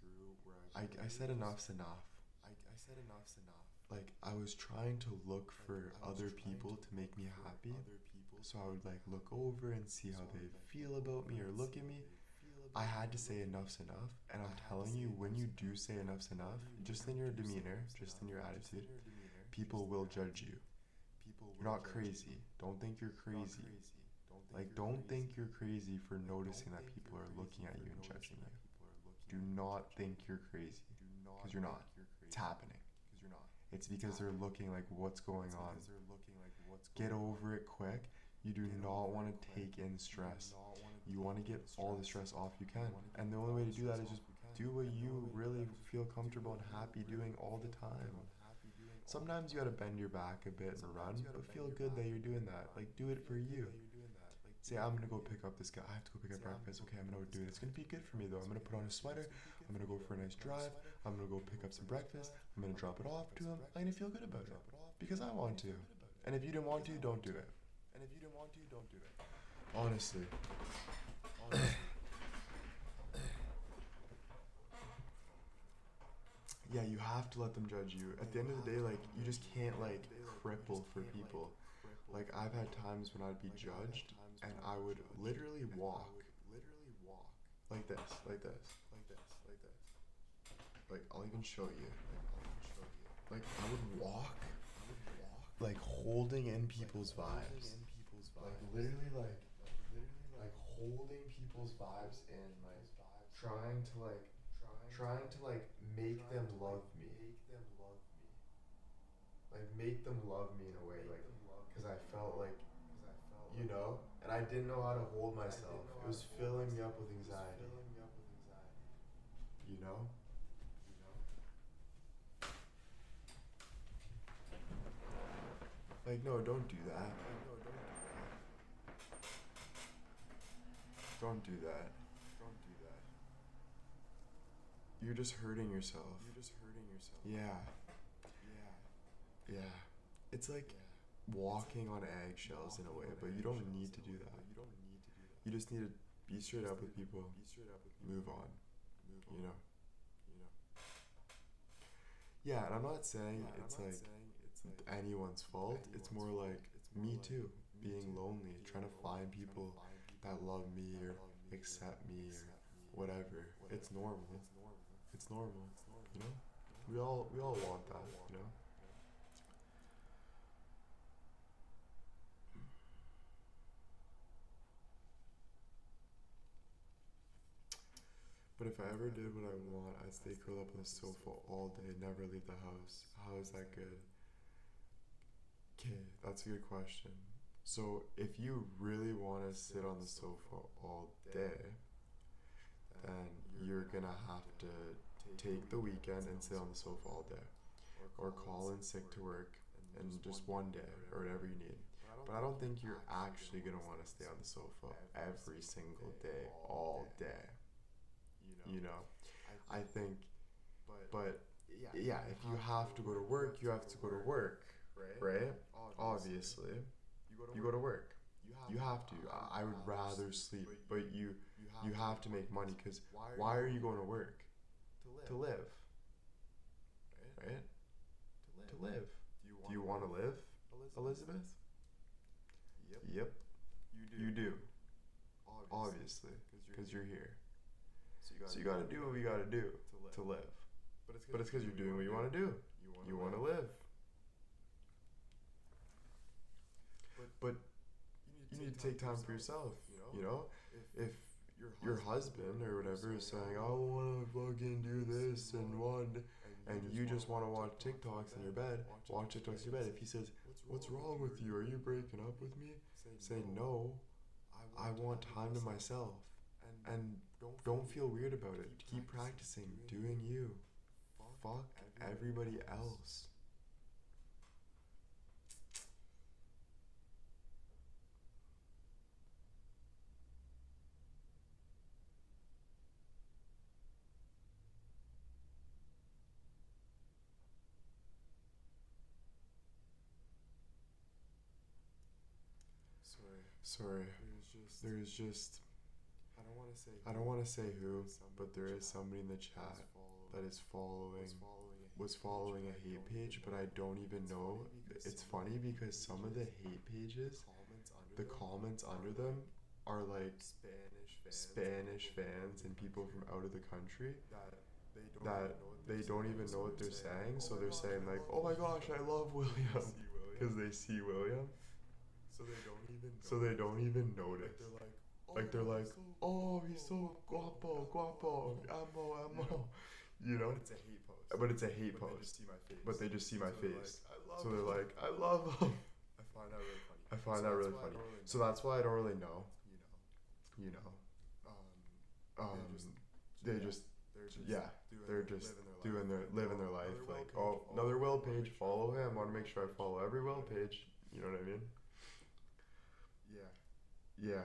I said enough's enough. Like, I was trying to look for other people to make me happy. So I would like look over and see how they feel about me or look at me. I had to say enough's enough. And I'm telling you, when you do say enough's enough, just in your demeanor, just in your attitude, people will judge you. You're not crazy. Don't think you're crazy. Like, don't think you're crazy for noticing that people are looking at you and judging you. Do not think you're crazy. Because you're not. It's happening. It's because they're looking like, what's going on? Get over it quick. You do not want to take in stress. You want to get all the stress off you can. And the only way to do that is just do what you really feel comfortable and happy doing all the time. Sometimes you gotta bend your back a bit and run, but feel good that you're doing that. Like, do it for you. Say, I'm gonna go pick up this guy. I have to go pick up breakfast. Okay, I'm gonna go do it. It's gonna be good for me though. I'm gonna put on a sweater. I'm gonna go for a nice drive. I'm gonna go pick up some breakfast. I'm gonna drop it off to him. I'm gonna feel good about it because I want to. And if you didn't want to, don't do it.
And if you didn't want to, don't do it.
Honestly.
Honestly.
Yeah, you have to let them judge you. At the end of the day, like, you just can't, like, cripple for people. Like, I've had times when I'd be judged, and I would literally walk. Like this, like this. Like, I'll even show you. Like, I would walk, like, holding in people's vibes. Like, literally, like, holding people's vibes in, like, trying to, like, make them love me. Like, make them love me in a way, like, because I felt like, you know, and I didn't know how to hold myself. It was filling me up with anxiety. You know? Like, no, don't do that. Don't do that. You're just hurting yourself. Yeah. Yeah. It's like walking on eggshells in a way, but you don't need to do that. You just need to be straight up with people. Move on. You know? Yeah, and I'm not saying it's like anyone's fault. It's more like me too, being lonely, trying to find people that love me or accept me or whatever. It's normal. It's normal. You know? We all want that, you know? But if I ever did what I want, I'd stay curled up on the sofa all day, never leave the house. How is that good? Okay, that's a good question. So if you really want to sit on the sofa all day, then you're gonna have to take the weekend and sit on the sofa all day. Or call in sick to work and just one day or whatever you need. But I don't think you're actually gonna want to stay on the sofa every single day, all day. You know? I think, but yeah, if you have to go to work, you have to go to work, right? Obviously, you go to work. You have to. I would rather sleep, but you have to make money because why are you going to work? To live, right? To live. Do you want to live, Elizabeth? Yep. You do. Obviously, because you're here. So you gotta do what you gotta do to live. But it's because you're doing what you want to do. You want to live. But you need to take time for yourself, you know? If your husband or whatever is saying, I want to fucking do this and you just want to watch TikToks in your bed, watch TikToks in your bed. If he says, what's wrong with you? Are you breaking up with me? Say, no, I want time to myself. And don't feel weird about it. Keep practicing, doing you. Fuck everybody else. Sorry. There's just I don't want to say who, but there is somebody in the chat that is was following a hate page, but I don't even know. It's funny because some of the hate pages, the comments under them are like Spanish fans and people from out of the country that they don't even know what they're saying, so they're saying like, oh my gosh, I love William, because they see William. So they don't even notice. Like they're like, oh, he's so guapo, amo. You know? But it's a hate post. But they just see my face. So they're like, I love him. I find that really funny. So that's why I don't really know. You know? They just, yeah, they're just living their life. Like, oh, another Will page, follow him. I want to make sure I follow every Will page. You know what I mean? Yeah.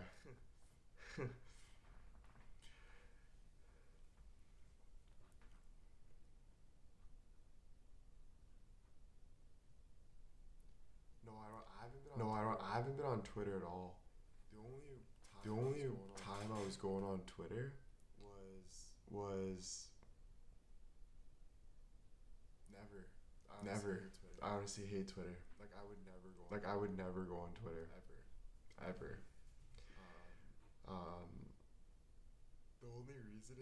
No, I haven't been on Twitter at all.
The only
Time I was going on Twitter was never. I honestly hate Twitter.
Like I would never go.
Like I would never go on Twitter ever.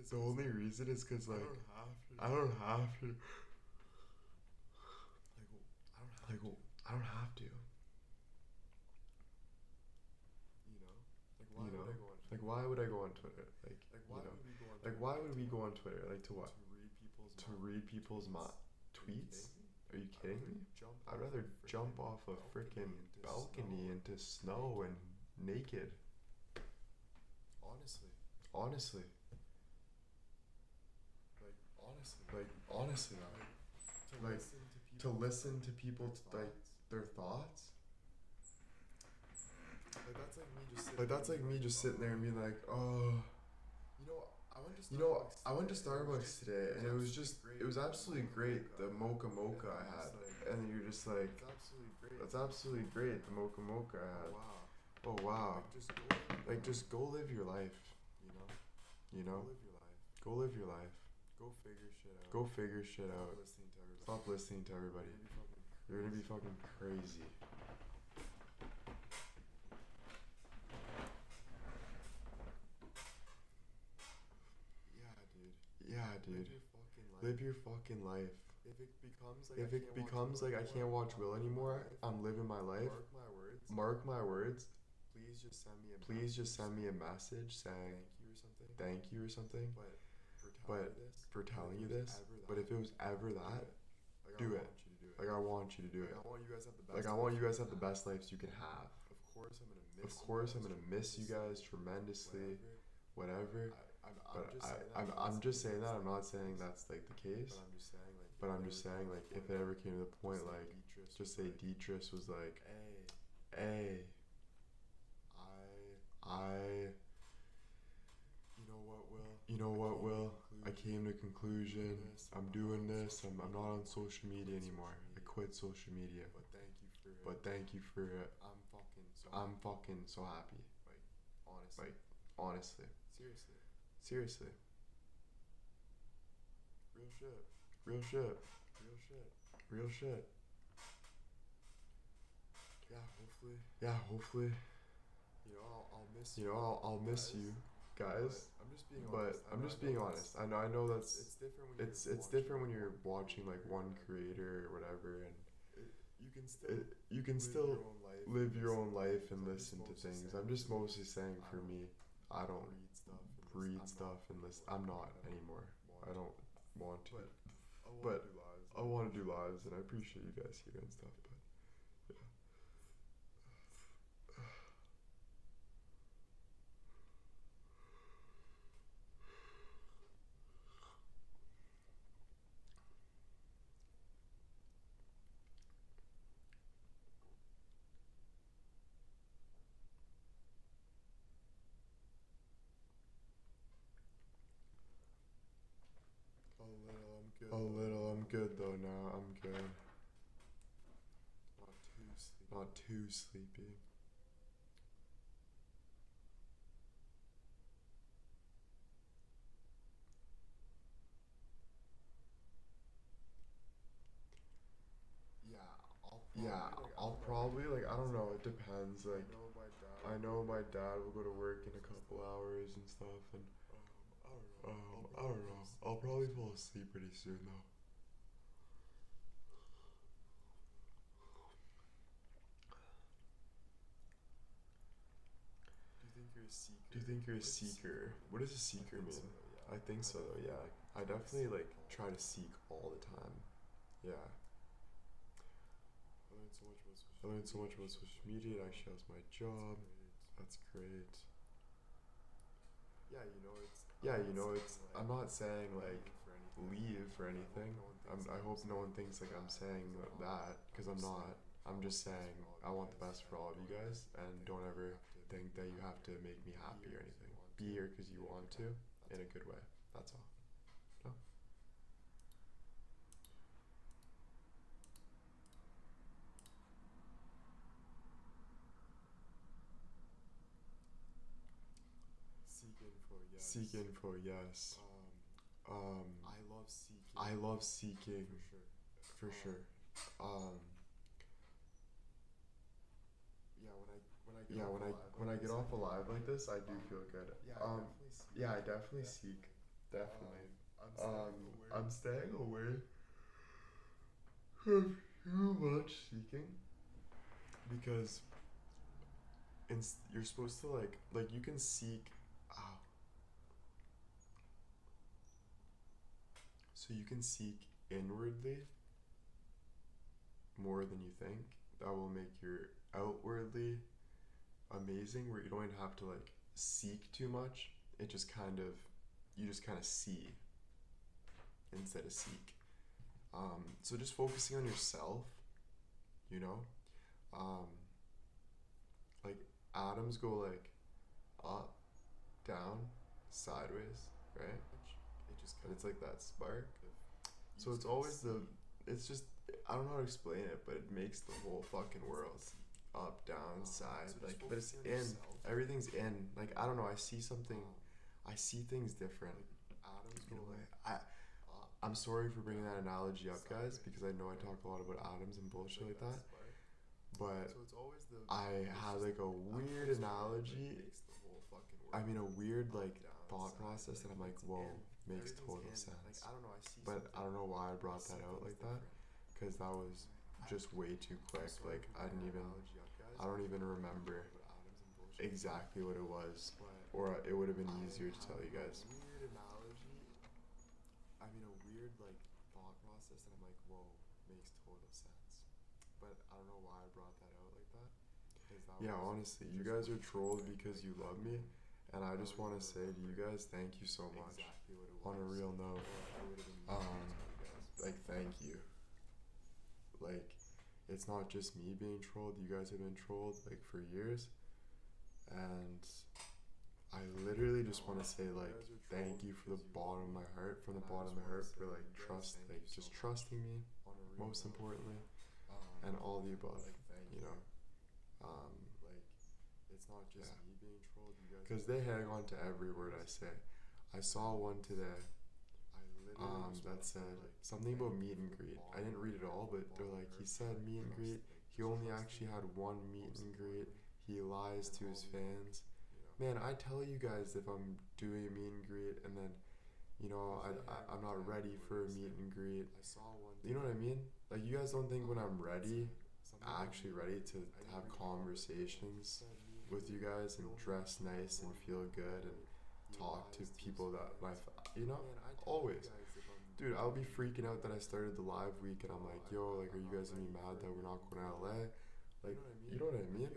The only reason is because like I don't have to. Like I don't have to.
You know?
Like why would I go on Twitter? Like
why
you know?
would we go on
Like why would we go on Twitter? Like to what?
To read people's
Tweets? Are you kidding me? I'd rather jump off a freaking balcony into snow and naked. Honestly. Like to listen to people like their thoughts. Like that's like me just sitting there and being like, oh. I went to Starbucks today and it was absolutely great, the mocha I had. And you're just like, that's absolutely great, the mocha I had. Oh wow. Like just go live your life. You know? Go live your life. Go figure shit out. Stop listening to everybody. You're gonna be fucking crazy. Yeah, dude. Live your fucking life. If it becomes like I can't watch Will anymore, I'm living my life. Mark my words. Please just send me a message saying thank you or something. But for telling you this. But if it was ever that, do it. Like I want you to do it. Like I want you guys to have the best lives you can have. Of course I'm gonna miss you guys tremendously. Whatever. But I'm just saying that. I'm not saying that's like the case. But I'm just saying like if it ever came to the point like just say Dietrich was like, hey, you know what, Will? I came to a conclusion. I'm doing this. I'm not on social media anymore. I quit social media. But thank you for it. I'm fucking so happy. Like honestly. Seriously. Real shit. Yeah, hopefully. I'll miss you guys. But I'm just being honest. I know that's it's different when you're watching like one creator or whatever, and you can still live your own life and listen to things. I'm just mostly saying for me, I don't read stuff and listen. I'm not anymore. I don't want to. But I want to do lives, and I appreciate you guys here and stuff. But yeah. A little. I'm good though now. I'm good. Not too sleepy. Yeah, I'll probably like I don't know. It depends. Like I know my dad will go to work in a couple hours and stuff, and I don't know. I'll probably fall asleep pretty soon though. Do you think you're a seeker? What does a seeker mean? I think so though, yeah. I definitely like try to seek all the time. Yeah. I learned so much about social media. It actually helps my job. That's great. Yeah, I'm not saying like leave or anything. I hope no one thinks like I'm saying that, because I'm not. I'm just saying I want the best for all of you guys, and don't ever think that you have to make me happy or anything. Be here because you want to, in a good way. That's all. No? Seek info, yes.
I love seeking.
For sure. When I get off alive like this, I do feel good. I definitely seek. Definitely. I'm staying away from too much seeking because you're supposed to like you can seek. So you can seek inwardly more than you think. That will make your outwardly amazing, where you don't even have to like seek too much. It just kind of you just kind of see instead of seek. So just focusing on yourself, you know, like atoms go like up, down, sideways, right? It's like that spark. So it's always it's just, I don't know how to explain it, but it makes the whole fucking world up, down, side, like, but it's in, everything's in, like, I don't know, I see things different. In a way. I'm sorry for bringing that analogy up, guys, because I know I talk a lot about atoms and bullshit like that, but I had like a weird analogy, I mean a weird like thought process that I'm like, whoa, makes total sense. But I don't know why I brought that out like that, because that was just way too quick. Like I don't even remember exactly what it was, or it would have been easier to tell you guys. Yeah, honestly, you guys are trolled because you love me, and I just want to say to you guys, thank you so much. On a real note, like, thank you. Like, it's not just me being trolled. You guys have been trolled like for years, and I literally just want to say like, thank you for the bottom of my heart, from the bottom of my heart, for like just trusting me, most importantly, and all the above, you know. Because they hang on to every word I say. I saw one today that said something about meet and greet. I didn't read it all, but they're like, he said meet and greet. He only actually had one meet and greet. He lies to his fans. Man, I tell you guys if I'm doing a meet and greet and then, you know, I'm not ready for a meet and greet. You know what I mean? Like, you guys don't think when I'm ready, actually ready to have conversations with you guys and dress nice and feel good and talk to people that you know, always. Dude, I'll be freaking out that I started the live week and I'm like, yo, like, are you guys gonna be mad that we're not going to LA? Like, you know what I mean?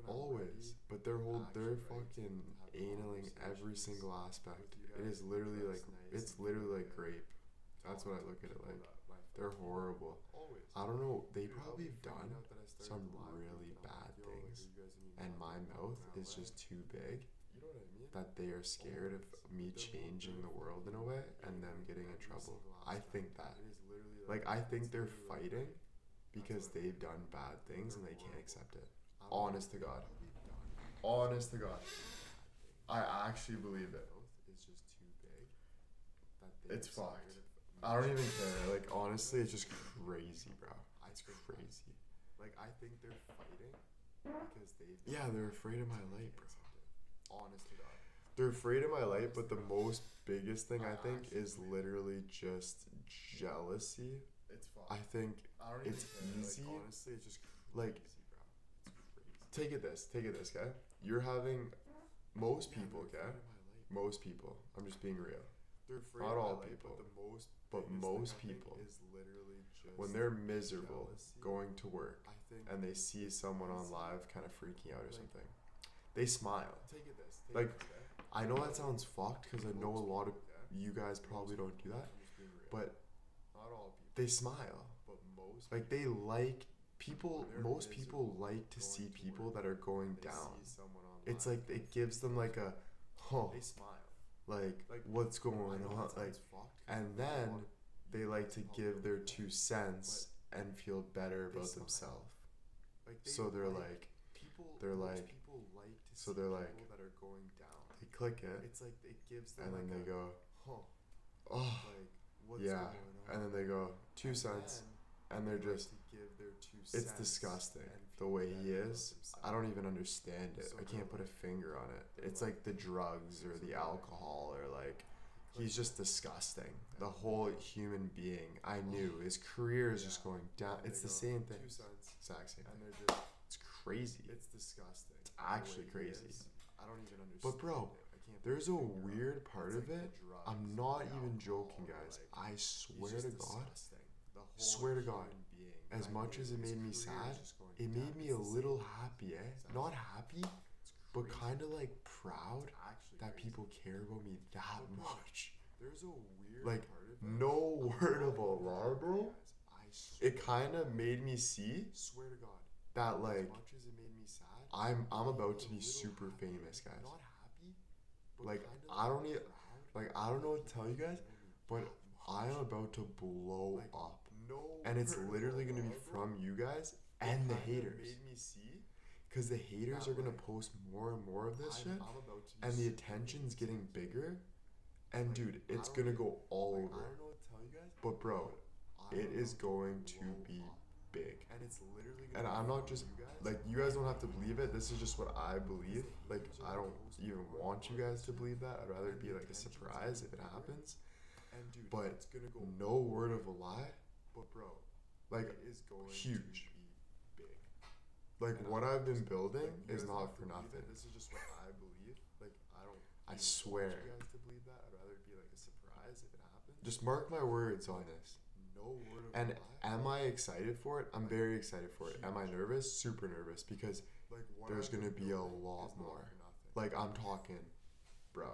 Always. But they're fucking analing every single aspect. It is literally like, it's literally like grape. That's what I look at it like. They're horrible. I don't know, they probably have done some really bad things, and my mouth is just too big that they are scared of me changing the world in a way and them getting in trouble. I think that. Like, I think they're fighting because they've done bad things and they can't accept it. Honest to God. Honest to God. I actually believe it. It's fucked. I don't even care. Like, honestly, it's just crazy, bro. It's crazy. Like, I think they're fighting because they're afraid of my light, bro. Honest to God. They're afraid of my light, but the most biggest thing I think is literally just jealousy. I think it's easy. Like, honestly, it's just like, take it this, okay? You're having most people, okay? Most people. I'm just being real. Not all people, but most people, when they're miserable going to work and they see someone on live kind of freaking out or something, they smile. Like, I know that sounds fucked because I know a lot of you guys probably don't do that, but they smile. Like, they like people, most people like to see people that are going down. It's like, it gives them like a, huh, like, what's going on, like, and then they like to give their 2 cents and feel better about themselves. So they're like, they're
most
like,
people like to
so
see
they're
people
like,
that are going down.
they click it,
It's like it gives them
and then
like
they go,
huh,
oh,
like what's
yeah,
going on?
and then they go 2
And
cents,
then
and they're
they like
just,
to give their 2
it's
cents
disgusting
and
the
feel
way
better
he
about
is.
themselves.
I don't even understand it.
So
I
they're
can't put a
like-
finger on it.
they're
It's
like-
like the drugs or
so
the
they're like-
alcohol or like,
Click
he's
it.
just disgusting. The
And
whole
they go,
human being. I knew his career is just
Yeah.
going down.
And
It's
they
the
go,
same thing.
2 cents,
Exact same
and
thing.
they're just
It's crazy.
it's disgusting.
It's
the
actually
way he
crazy.
is. I don't even understand.
But bro,
it. I can't put
there's
my
a
finger on
weird
it.
part
It's
of
like the
it.
drugs,
I'm not
the
even
alcohol,
joking, guys.
like,
I
he's
swear
just
to God,
disgusting. The whole
swear to God,
human being.
as
I
much
knew
as it
his
made me
career is
sad,
just going
it
down.
made me
It's
a
the
little
same.
happy, eh?
Exactly.
Not happy,
It's
but
crazy.
kind of like proud
It's actually
that
crazy.
people care about me that
But bro,
much.
There's a weird
Like,
part of it.
no
I'm
word
not
of a
even
lie,
joking,
bro.
guys. I swear
It kind of made me see
swear to God.
that
As
like
much as it made me sad,
I'm
it made
about
me
to
a
be
little
super
happy.
famous, guys.
Not happy, but
Like,
kinda
I don't e-
proud
like I don't know what
that
to tell you
people
guys,
know me
but
that
I am
much.
about to blow
Like,
up.
no
And it's
word of
literally
a
going to be
lie, bro.
from you guys
It
and the
kinda
haters.
made me see
Because the haters
that,
are going to
like,
post more and more of this shit.
I'm about to be
And the
super
attention's
famous.
getting bigger. And
Like,
dude, it's
I
going to
don't
go all
like,
over.
I don't know what to tell you guys,
But bro,
I'm
it is
about
going to
blow
be
up.
big.
And it's literally
And
gonna
I'm
be
not
from
just,
you guys.
like, you guys don't have to believe it. This is just what I believe.
Because the
Like,
haters are
I
gonna
don't
post
even
more and
want you
more of
guys
this
to
shit.
believe that. I'd rather it
And
be
the
like a
attention's
surprise
gonna
if it
be bigger.
happens.
And dude,
But
it's gonna go
no word of a lie.
But bro,
Like,
it is going
huge.
to be big.
Like,
And
what
I'm
I've been
just-
building
like, you
is
guys don't
not
have
for
to believe
nothing.
it. This is just what I believe. Like, I don't.
I
even
swear.
Want you guys to believe that? I'd rather it be like a surprise if it happens.
Just mark my words on this.
No word of
And
a lie.
am I excited for it? I'm
Like,
very excited for it. Am I
huge.
nervous? Super nervous because
Like, what
there's
I've
gonna
been
be a
building
lot
is not
more.
for nothing.
like I'm talking, bro.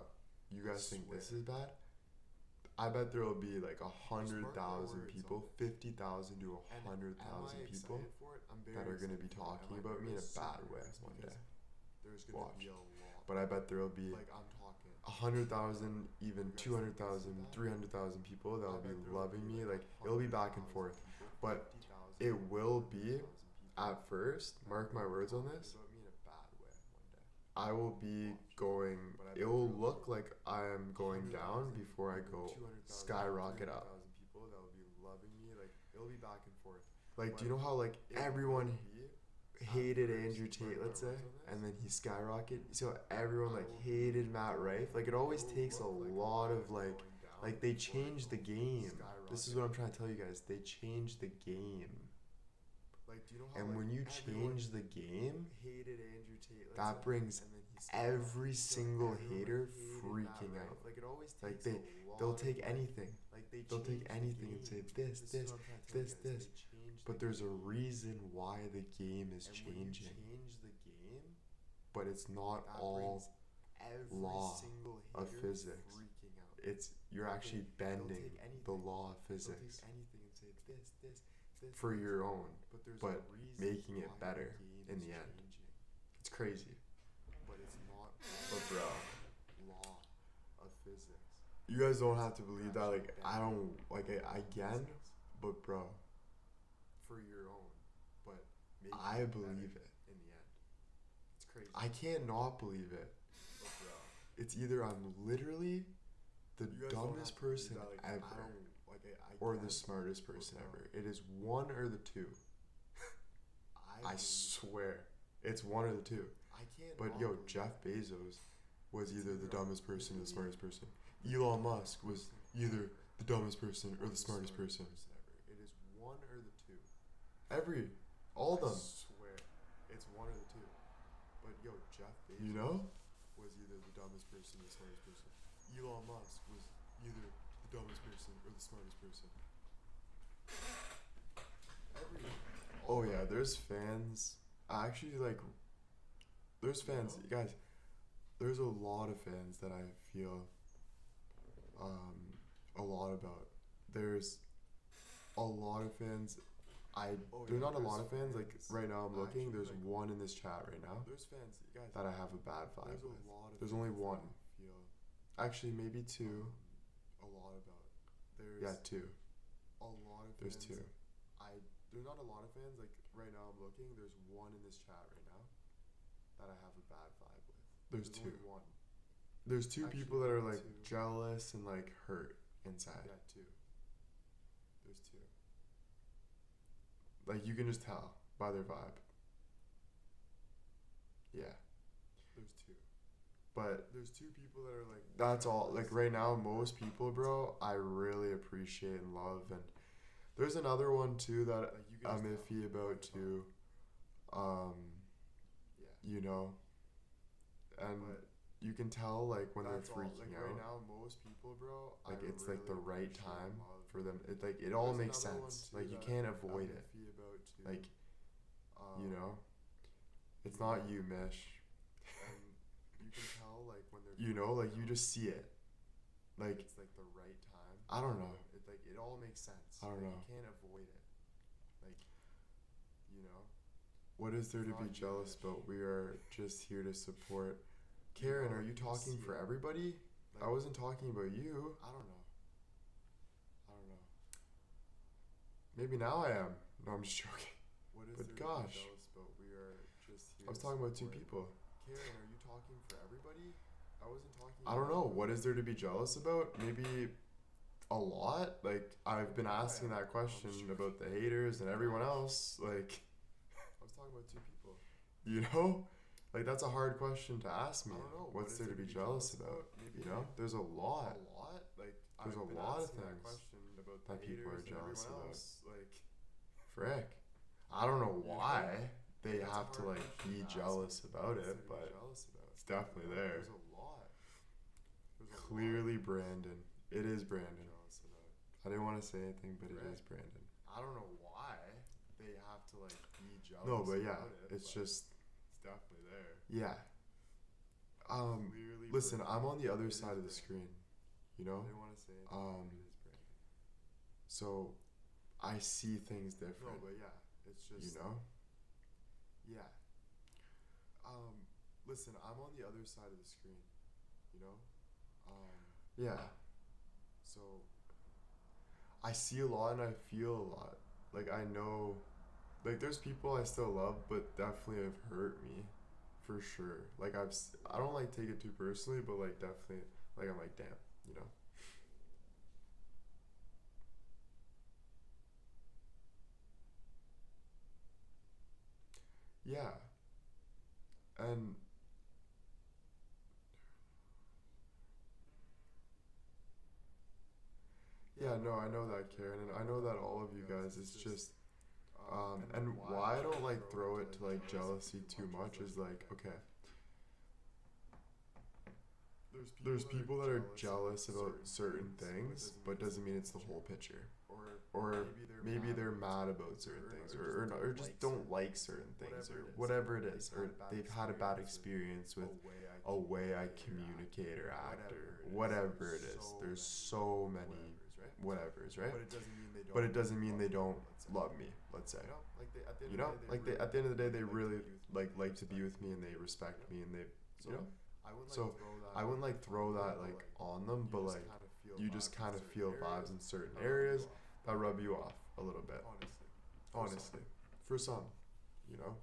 You guys think this
swear.
is bad? I bet there will be like
Just
100,000
mark my words
people,
on it.
50,000 to
And
100,000
am I
people
excited for it? I'm very
that are gonna be
excited for it.
talking
Am I
about me in a
nervous?
bad
Super
way
nervous
one
because
day.
There's gonna
Watch.
be a lot.
But I bet there will be
Like, I'm talking.
100,000, even
You guys
200,000,
think this is bad?
300,000 people that
I
will
bet
be
there will
loving
be
me. Like, it'll be back and
100,000
forth.
people,
But
50,000,
it will be
100,000 people
at first.
that
Mark my
will be
words on
talking
this.
about me in a bad way one day.
I will be
Watch.
going.
But I bet
It will
there will
look
be
like I am going down
100,000,
before I
even
go
200,000,
skyrocket up.
300,000 people that will be loving me. Like, it'll be back and forth.
Like, do you
But
know how like
It
everyone
will be
hated
first,
Andrew
mark
Tate,
my
let's say,
words on this,
and then he skyrocketed. So everyone like
I will
hated
be-
Matt Rife. Like, it always
it will
takes a
look like
lot
I'm
of like
going down
they
before I
changed the
go
game. This is what I'm
skyrocket.
trying to tell you guys. They changed the game.
Like, do you know how
And
like,
when you
everyone
change the game,
hated Andrew Tate, let's
that
say,
brings
and then he
every
skyrocketed, so
single
everyone
hater
hated Matt
freaking
Rife.
out.
Like, it always takes
Like,
a
they'll
lot
take
of,
anything.
Like, they
They'll take
changed the
anything and say
game.
this,
is
this,
what I'm trying to tell you
this,
guys.
this.
They changed
But
the
there's a
game.
reason why the game is
And when you
changing.
change the game,
But it's not
that
all.
brings every
law
single
of
hater
physics.
freaking out.
It's you're
They'll
actually
take- they'll
bending
take
the
anything.
law of
They'll
physics
take anything and say this,
for
this.
your own.
But there's
but
a reason
making it
why the
better
game
in
is
the end.
changing.
It's crazy.
But it's not
But bro,
law of physics.
you guys don't have to believe that.
Actually
Like, I don't like it again.
Physics
But bro,
for your own, but making
I
it
believe
better
it.
in the end. It's crazy.
I can't not believe it.
But bro,
It's either I'm literally the
you guys don't have
dumbest
to believe
person
that, like,
ever
I don't, like, I
or the
can't,
smartest person
bro.
ever. It is one or the two. I
believe-
swear. It's one or the two.
I can't.
But
not
yo,
believe
Jeff
that.
Bezos was
It's
either the
either
dumbest person or the
literally
smartest person. Elon Musk was either the dumbest person or the smartest person.
ever. It is one or the two.
All of
I
them.
swear, it's one or the two. But yo, Jeff Bezos
You know?
was either the dumbest person or the smartest person. Elon Musk was either the dumbest person or the smartest person.
Oh yeah, there's fans. I actually like. There's fans,
You know?
guys. There's a lot of fans that I feel a lot about. There's a lot of fans.
Oh,
There's
yeah,
not a lot of
there's
fans. Like
fans.
right now, I'm looking.
Actually,
There's
like,
one in this chat right now
There's fans, guys.
that I have a bad vibe
There's a
with.
lot of.
There's only
fans that
one.
I feel
Actually, maybe two.
a lot about. There's
Yeah, two.
a lot of
There's
fans.
two.
There's not a lot of fans. Like right now, I'm looking. There's one in this chat right now that I have a bad vibe with.
There's two.
Only one.
There's two
Actually,
people that are like
two.
jealous and like hurt inside.
Yeah, two. There's two.
Like you can just tell by their vibe. Yeah.
There's two.
But
there's two people that are like.
That's all. Like right now, most people, bro, I really appreciate and love. And there's another one too that
Like, you can
I'm
just
iffy about too.
Yeah.
You know, and
But
you can tell like when they're
that's all.
freaking
Like
out.
right now, most people, bro.
Like
I
it's
really
like the right
appreciate
time
and love.
for them. It like it all
There's
makes
another one,
sense.
too,
Like you
that
can't
I'm
avoid it.
iffy about too.
Like you know, it's
You
not
know.
you, Mish.
And you can tell like when they're.
You know, like you
freaking out.
just see it. Like
It's like the right time.
I don't know.
It like it all makes sense.
I don't
Like,
know.
You can't avoid it. Like, you know.
What is there to
Not
be
you,
jealous
Mitch.
about? We are just here to support. Karen,
know,
are you
you
talking
see
for
it.
everybody?
Like,
I wasn't talking about you.
I don't know. I don't know.
Maybe now I am. No, I'm just joking.
What is
But
there
gosh.
to be jealous about? We are just here.
I was
to
talking about two
support.
people.
Karen, are you talking for everybody? I wasn't talking.
I don't
about
know.
you.
What is there to be jealous about? Maybe a lot. Like I've been asking that question about the haters and everyone else. Like,
I was talking about two people.
you know, like that's a hard question to ask me.
I don't know.
What's
What
there
is
to be jealous about?
Maybe
You know, there's a lot.
A lot. Like
There's
I've
a
been
lot of
asking that
things
question about
that
the
people are
haters and
jealous
everyone
about.
else. Like,
Frick. I don't know
You know?
why they
That's a
have to
hard
like
question
be
to ask
jealous
me.
about
what's there
it,
to be
but
jealous about?
it's definitely
You know,
there.
There's a lot. There's a
Clearly
lot
Brandon. It is
to be
Brandon.
jealous about.
I didn't want to say anything, but it
Frick.
is Brandon.
I don't know why they have to like be jealous.
No, but yeah,
about it,
it's
but
just
it's definitely there.
yeah.
Clearly
Listen,
Brandon.
I'm on the other
It
side of
is
the
Brandon.
screen, you know.
I didn't want to say anything.
Um,
It is Brandon.
So I see things
No,
different,
but yeah, it's just
you know.
yeah. Listen, I'm on the other side of the screen, you know.
Yeah,
So
I see a lot and I feel a lot. Like I know, like there's people I still love, but definitely have hurt me, for sure. Like I don't like take it too personally, but like definitely, like I'm like damn, you know. Yeah, and yeah, no, I know that, Karen, and I know that all of you guys. It's just, and why I don't like throw it to like jealousy too much is like, okay, there's people that are jealous about certain things, but doesn't mean it's the whole picture. Or maybe they're mad about certain things, or just don't like certain things, or whatever it is, or they've had a bad experience with a way I communicate or act or whatever it is. There's so many whatevers, right? But it doesn't mean they don't love me. Let's say, you know, like they at the end of the day they really like to be with me and they respect me and they, you know. So I wouldn't like throw that like on them, but like you just kind of feel vibes in certain areas that rub you off a little bit. Honestly, for some, you know.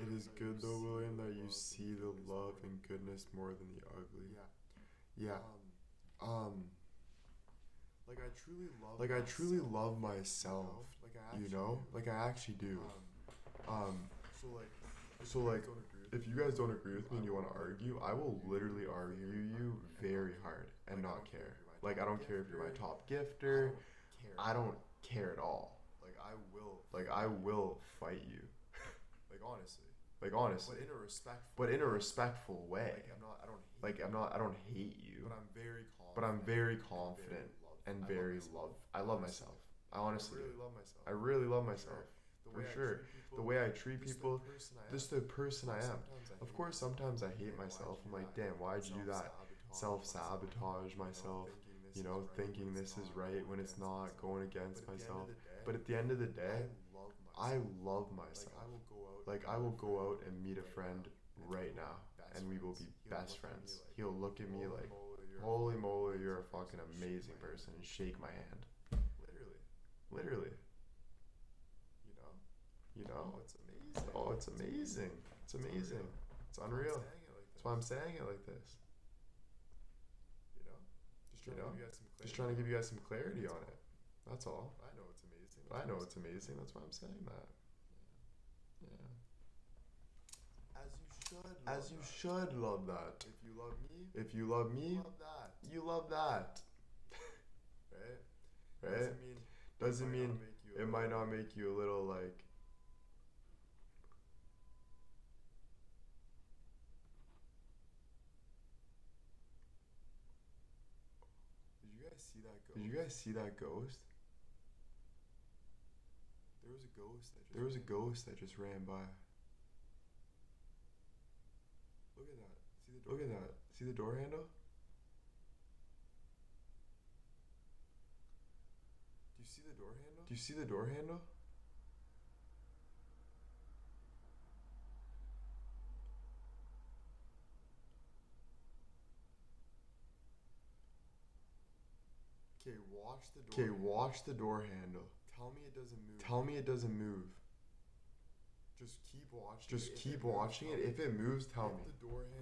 It is good though, William, that you see the love and goodness more than the ugly. Yeah.
Like I truly love myself,
You know, like I actually do.
So
So like, if you guys don't agree with me and you want to argue, I will literally argue you very hard and not care. Like I don't care if you're my top gifter. I don't care at all. Like I will fight you.
like honestly,
But in a respectful way. I don't hate you. But I'm very confident and very I love myself. I honestly do. I really love myself. For sure. The way I treat people, just the person I am. Of course, sometimes I hate myself. I'm like, damn, why'd you do that? Self-sabotage myself, you know, thinking this is right when it's not, going against myself. But at the end of the day, I love myself. Like, I will go out and meet a friend right now, and we will be best friends. He'll look at me like, holy moly, you're a fucking amazing person, and shake my hand. Literally. You know?
Oh, it's amazing.
Oh, it's amazing. It's amazing. It's unreal. That's why I'm saying it like this. Just trying to give you guys some clarity on it. That's all.
I know it's amazing.
That's why I'm saying that. Yeah. As you should love that.
If you love me,
You love that.
right?
Doesn't mean it might not make you a little like.
Did you guys see that ghost?
Did you guys see that ghost?
There was a ghost that just
There was a ghost that just ran by.
Look at that.
Look at that. See the door handle?
Do you see the door handle?
Do you see the door handle?
Okay, watch the door.
Okay, watch the door handle.
Tell me it doesn't move.
Tell me it doesn't move.
Just keep watching.
Just keep watching it. If it moves, tell me.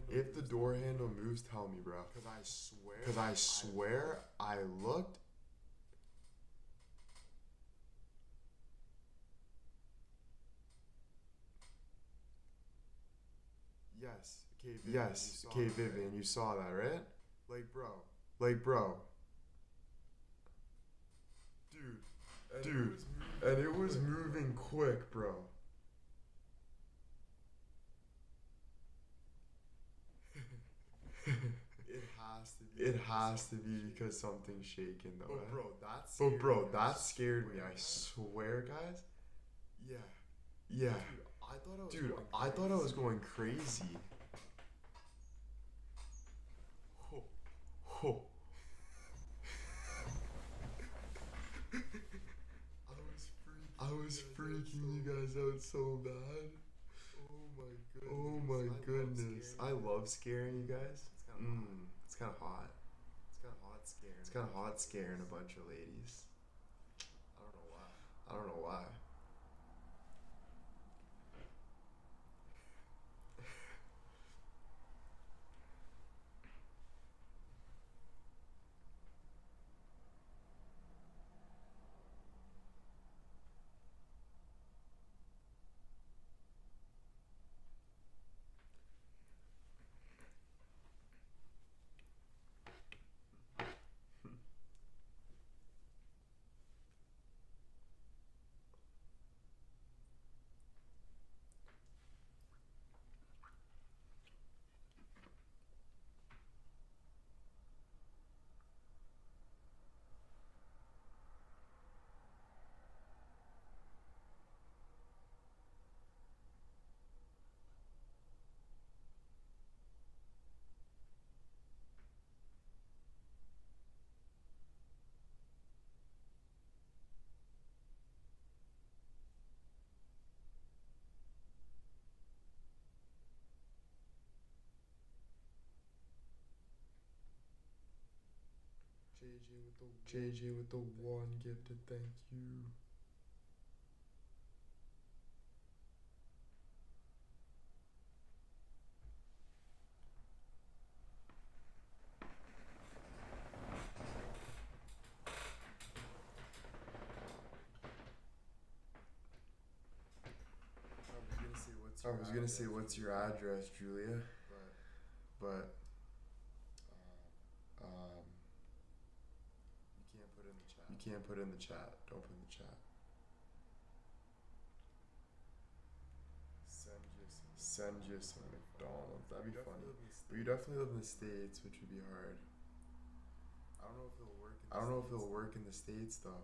If the door handle moves, tell me, bro.
Because
I swear I looked.
Yes.
Okay, Vivian, you saw that, right?
Like, bro. Dude.
And it was moving quick, bro. It has to be because something's shaking, though.
But bro,
That scared me. I swear, guys. Yeah.
Dude,
I thought I was going crazy. Oh. I was freaking you guys out so bad. Oh my goodness. I love scaring you guys. It's kind of hot. It's kind of hot scaring a bunch of ladies. I don't know why. JJ with the one gifted thank you. I was gonna say what's your address, Julia? But you can't put it in the chat. Don't put it in the chat. Send you some McDonald's. That'd be funny. But you definitely live in the States, which would be hard.
I don't know if it'll work.
I don't know if it'll work in the States though.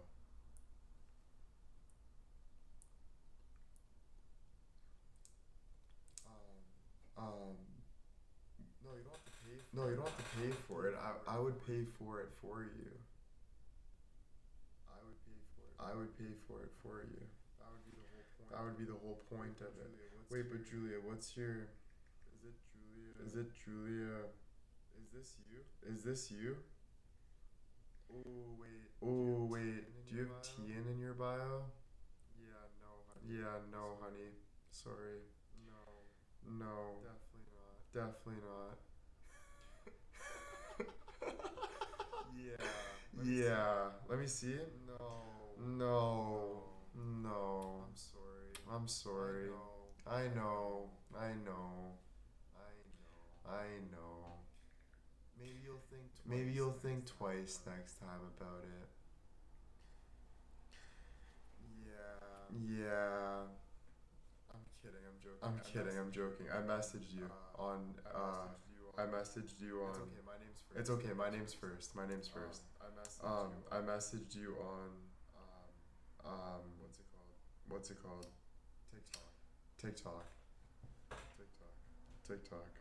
No, you don't have to pay for it. I would pay for it for you.
I would pay for it.
I would pay for it for you.
That would be the whole point.
That would be the whole point of it.
Julia,
Wait, but Julia, what's your...
Is it Julia?
Is it Julia?
Is this you?
Is this you?
Oh, wait.
Oh, wait. Do you have TN in your bio?
Yeah, no, honey.
Yeah, no, honey. Sorry.
No.
No.
Definitely not.
Definitely not.
Yeah.
Yeah. Let me see.
No.
No. No.
I'm sorry.
I'm sorry. I know. I know. I know.
Maybe you'll think twice.
Maybe you'll think twice next time about it.
Yeah.
Yeah.
I'm kidding. I'm joking.
I'm kidding. I'm joking. I messaged you on. I messaged you on.
It's okay. My name's first.
It's okay. My name's first. My name's first.
I messaged you.
I messaged you on.
What's it called?
What's it called?
TikTok.
TikTok.
TikTok.
TikTok.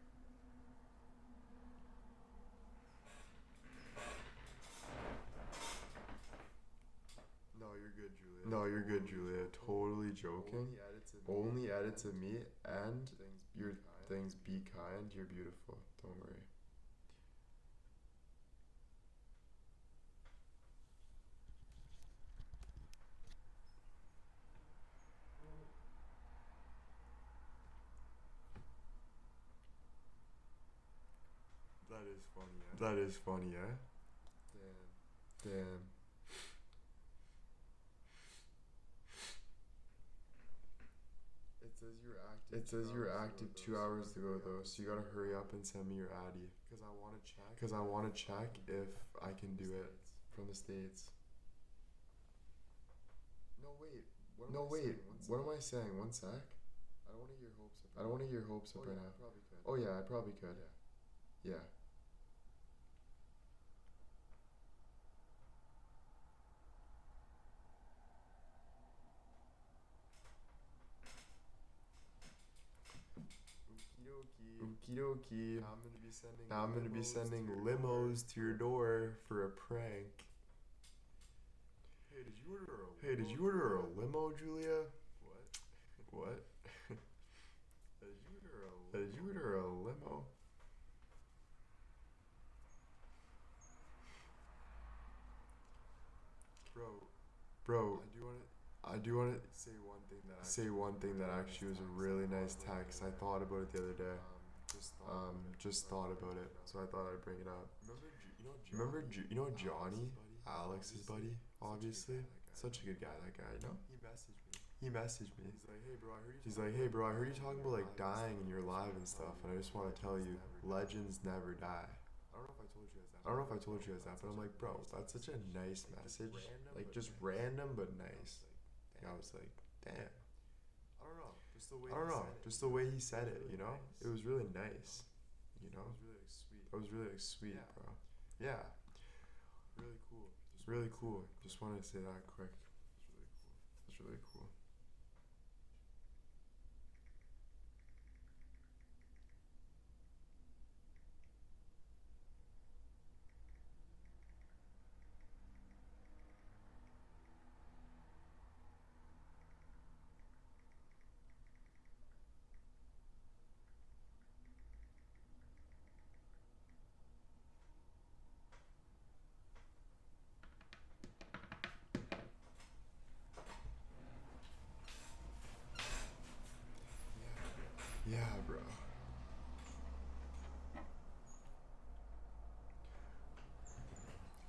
No, you're good, Julia.
No, you're good, Julia. Totally joking.
Only edit to me.
Only edit to me and
Things be
your
kind.
things be kind. You're beautiful. Don't worry.
That is funny, eh?
That is funny, eh?
Damn.
Damn.
It says you were active.
2 hours ago though, so you gotta hurry up and send me your Addy.
Because I want to check.
Because I want to check if I can do it from the States.
No, wait.
No, wait. What am I saying? One sec.
I don't want to get your hopes up.
I don't want to get your hopes up right now.
I probably could.
Oh yeah, I probably could. Yeah. Okie dokie.
Now I'm gonna be sending
limos to your door for a prank.
Hey, did you order a limo?
Hey, did you order a limo, Julia? What? Did you order a limo? Bro, I do want to
say one thing that
actually was a really nice text. I thought about it the other day. Just thought about it, so I thought I'd bring it up. Remember, you know Johnny, Alex's buddy, obviously. Such a good guy, that guy, you know? He messaged me. He's like, hey bro, I heard you talking about like dying and you're alive and stuff, and I just want to tell you, legends never die. I don't know if I told you guys that, but I'm like, bro, that's such a nice message. Like, just random but nice. I was like, damn.
I don't know.
Just the way he said it, you know? It was really nice. You know?
It was really sweet.
It was really sweet, bro. Yeah.
Really cool.
Really cool. Just wanted to say that quick. It's really cool. Yeah, bro.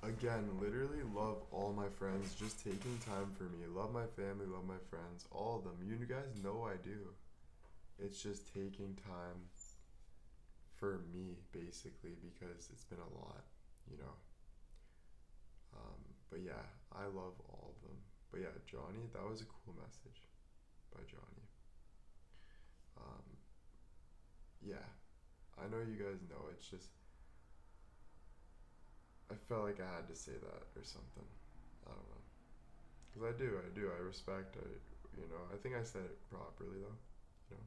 Again, literally love all my friends, just taking time for me. Love my family, love my friends, all of them. You guys know I do. It's just taking time for me, basically, because it's been a lot, you know. But yeah, I love all of them. But yeah, Johnny, that was a cool message by Johnny. Yeah, I know you guys know, it's just, I felt like I had to say that or something. I don't know. Because I do. I respect it, you know. I think I said it properly, though, you know.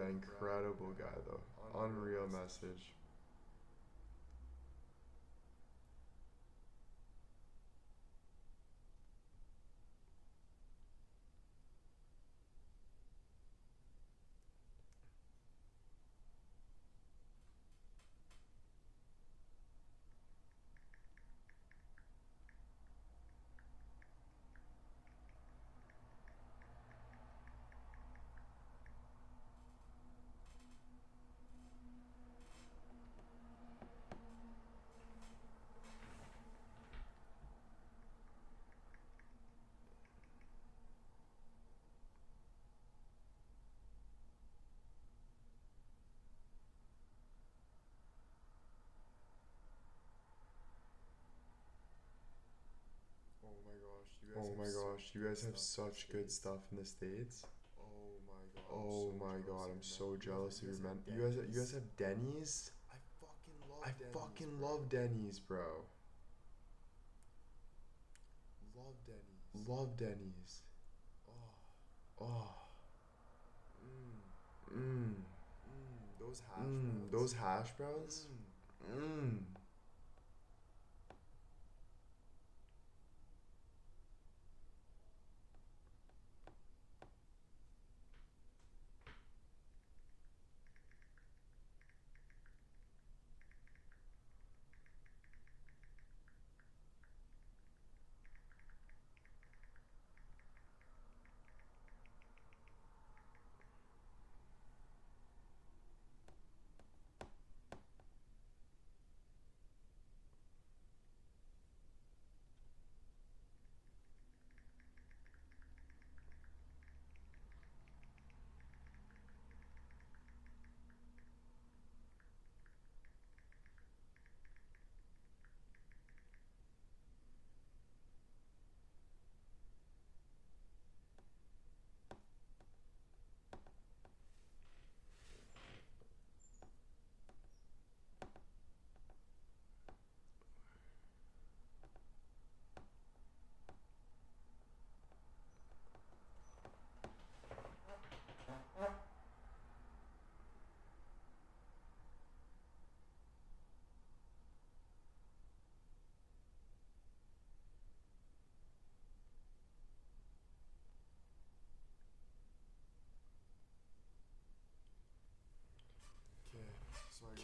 Yeah, incredible guy though. Unreal message.
Oh my gosh,
You guys have such good stuff in the States.
Oh my god,
I'm so jealous of your men. You guys have Denny's? I fucking love Denny's, bro.
Love Denny's.
Love Denny's.
Oh.
Oh.
Mmm.
Mmm.
Those hash browns.
Those hash browns? Mmm.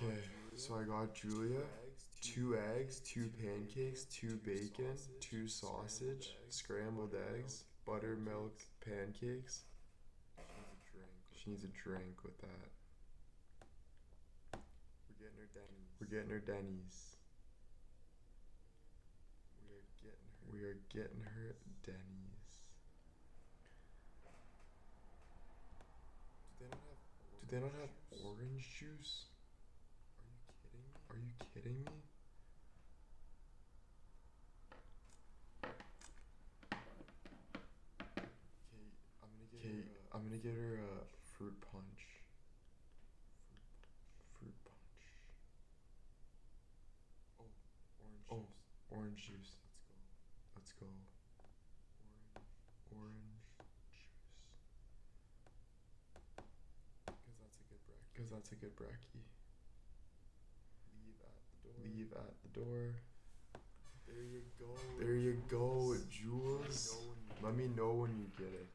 Okay, so I got Julia, 2 eggs, 2 pancakes, 2 bacon, 2 sausage, scrambled eggs, buttermilk pancakes. She needs a drink with that. We're getting her Denny's. We are getting her Denny's. Do they not have orange juice? Are you kidding me? Okay, I'm gonna get her a fruit punch. Fruit punch. Oh, orange juice. Let's go. Orange juice. Because that's a good brekkie. Leave at the door. There you go, Jules. Let me know when you get it.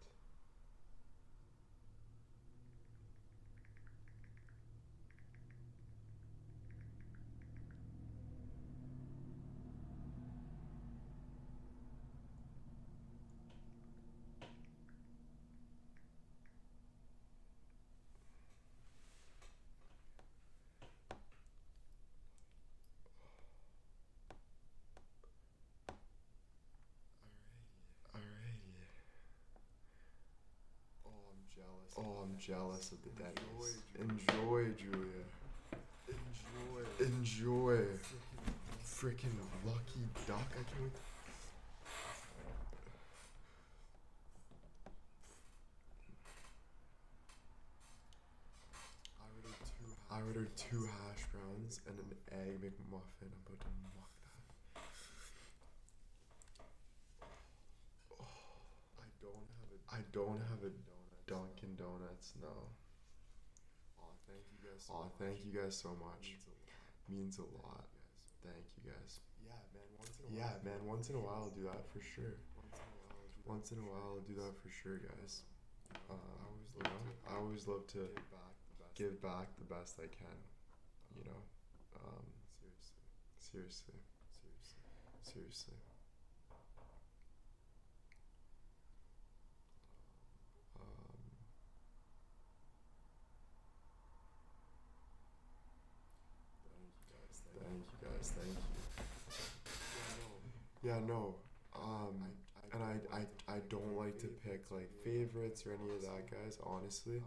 Oh, I'm jealous of the Denny's. Enjoy, Julia. Enjoy. Freaking lucky duck. I can't wait. I ordered 2 hash browns and an egg McMuffin. I'm about to muck that. I don't have a Dunkin' Donuts, no.
thank you guys so
Aw,
much.
thank you guys so much.
Means a lot.
Means a lot. Thank you guys.
Yeah, man. Once in a while.
Yeah, man. Once in a while, I'll do that for sure.
Once in a while, I'll do that.
Once in a while, I'll do that for sure, guys.
I always love to
Give back the best I can. You know.
Seriously.
Seriously. Thank you guys. Thank you. Yeah, no. I don't like to pick like favorites or any of that, guys. Honestly,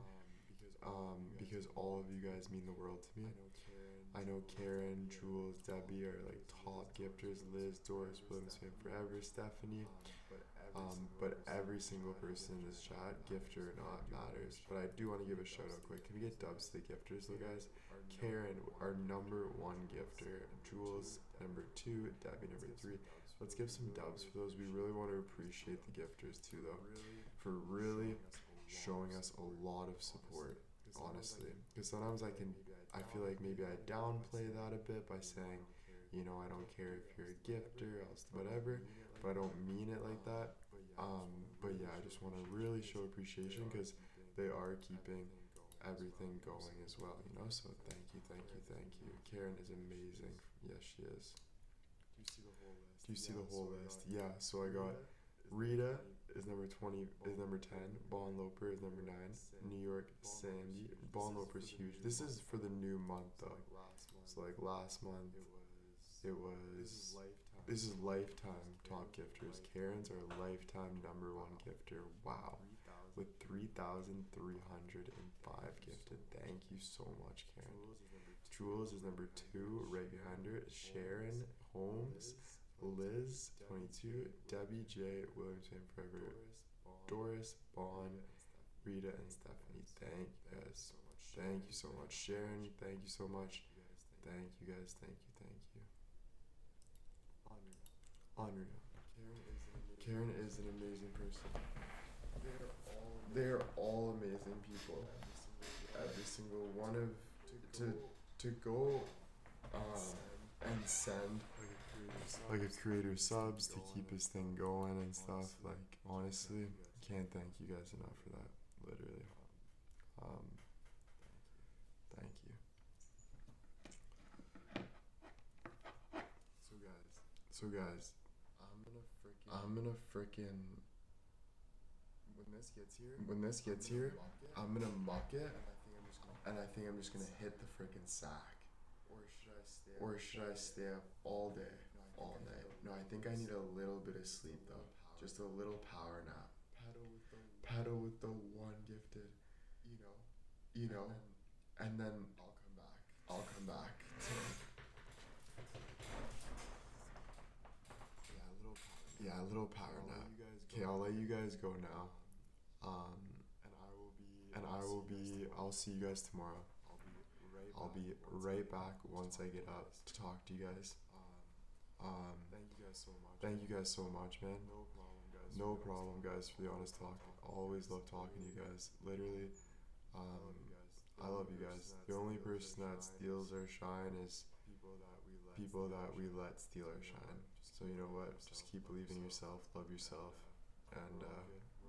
because all of you guys mean the world to me. I know Karen, Jules, Debbie are like top gifters. Liz, Doris, Williams, Fan Forever, Stephanie. But every single person in this chat, gifter or not, matters. But I do want to give a shout out quick. Can we get dubs to the gifters, though, guys? Karen, our number 1 gifter. Jules, number 2. Debbie, number 3. Let's give some dubs for those. We really want to appreciate the gifters too, though, for really showing us a lot of support. Honestly, because sometimes I feel like maybe I downplay that a bit by saying, you know, I don't care if you're a gifter, else whatever, but I don't mean it like that. But yeah, I just want to really show appreciation because they are keeping everything going as well, you know. So thank you. Karen is amazing. Yes, she is. Do you see the whole list? Yeah. So I got Rita is number 20, is number 10. Bon Loper is number 9. New York Sandy. Bon Loper's huge. This is for the new month though. So like last month, it was. This is lifetime top gifters. Karen's our lifetime number 1 gifter. Wow. With 3,305 gifted. Thank you so much, Karen. Jules is number 2, right behind her. Sharon Holmes. Liz, 22, Debbie J, Williams Fan Forever, Doris, Bon, Rita, and Stephanie. Thank you guys. Thank you so much. Sharon, thank you so much. Thank you guys. Thank you. Unreal. Karen is an amazing person. They're all amazing people. Every single one of to go and send like a creator subs to keep his thing going and stuff. Like honestly, can't thank you guys enough for that. Literally. Thank you. So guys, I'm gonna frickin' when this gets here, I'm gonna muck it, and I think I'm just gonna hit the frickin' sack. Or should I stay up all day, all night? No, I think I need a little bit of sleep though. Just a little power nap. Paddle with the 1 gifted. You know, and then I'll come back. Yeah, a little power nap. Okay, I'll let you guys go now. I'll see you guys tomorrow. I'll be right back once I get up to talk to you guys. Thank you guys so much, man. No problem, guys, for the honest talk. Always love talking to you guys. Literally, I love you guys. The only person that steals our shine is people that we let steal our shine. So you know what? Just keep believing in yourself, love yourself, and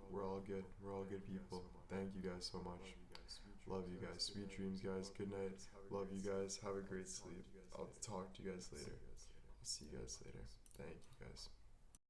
we're all good. We're all good people. Thank you guys so much. Love you guys. Sweet dreams, guys. Good night. Love you guys. Have a great sleep. I'll talk to you guys later. I'll see you guys later. Thank you guys.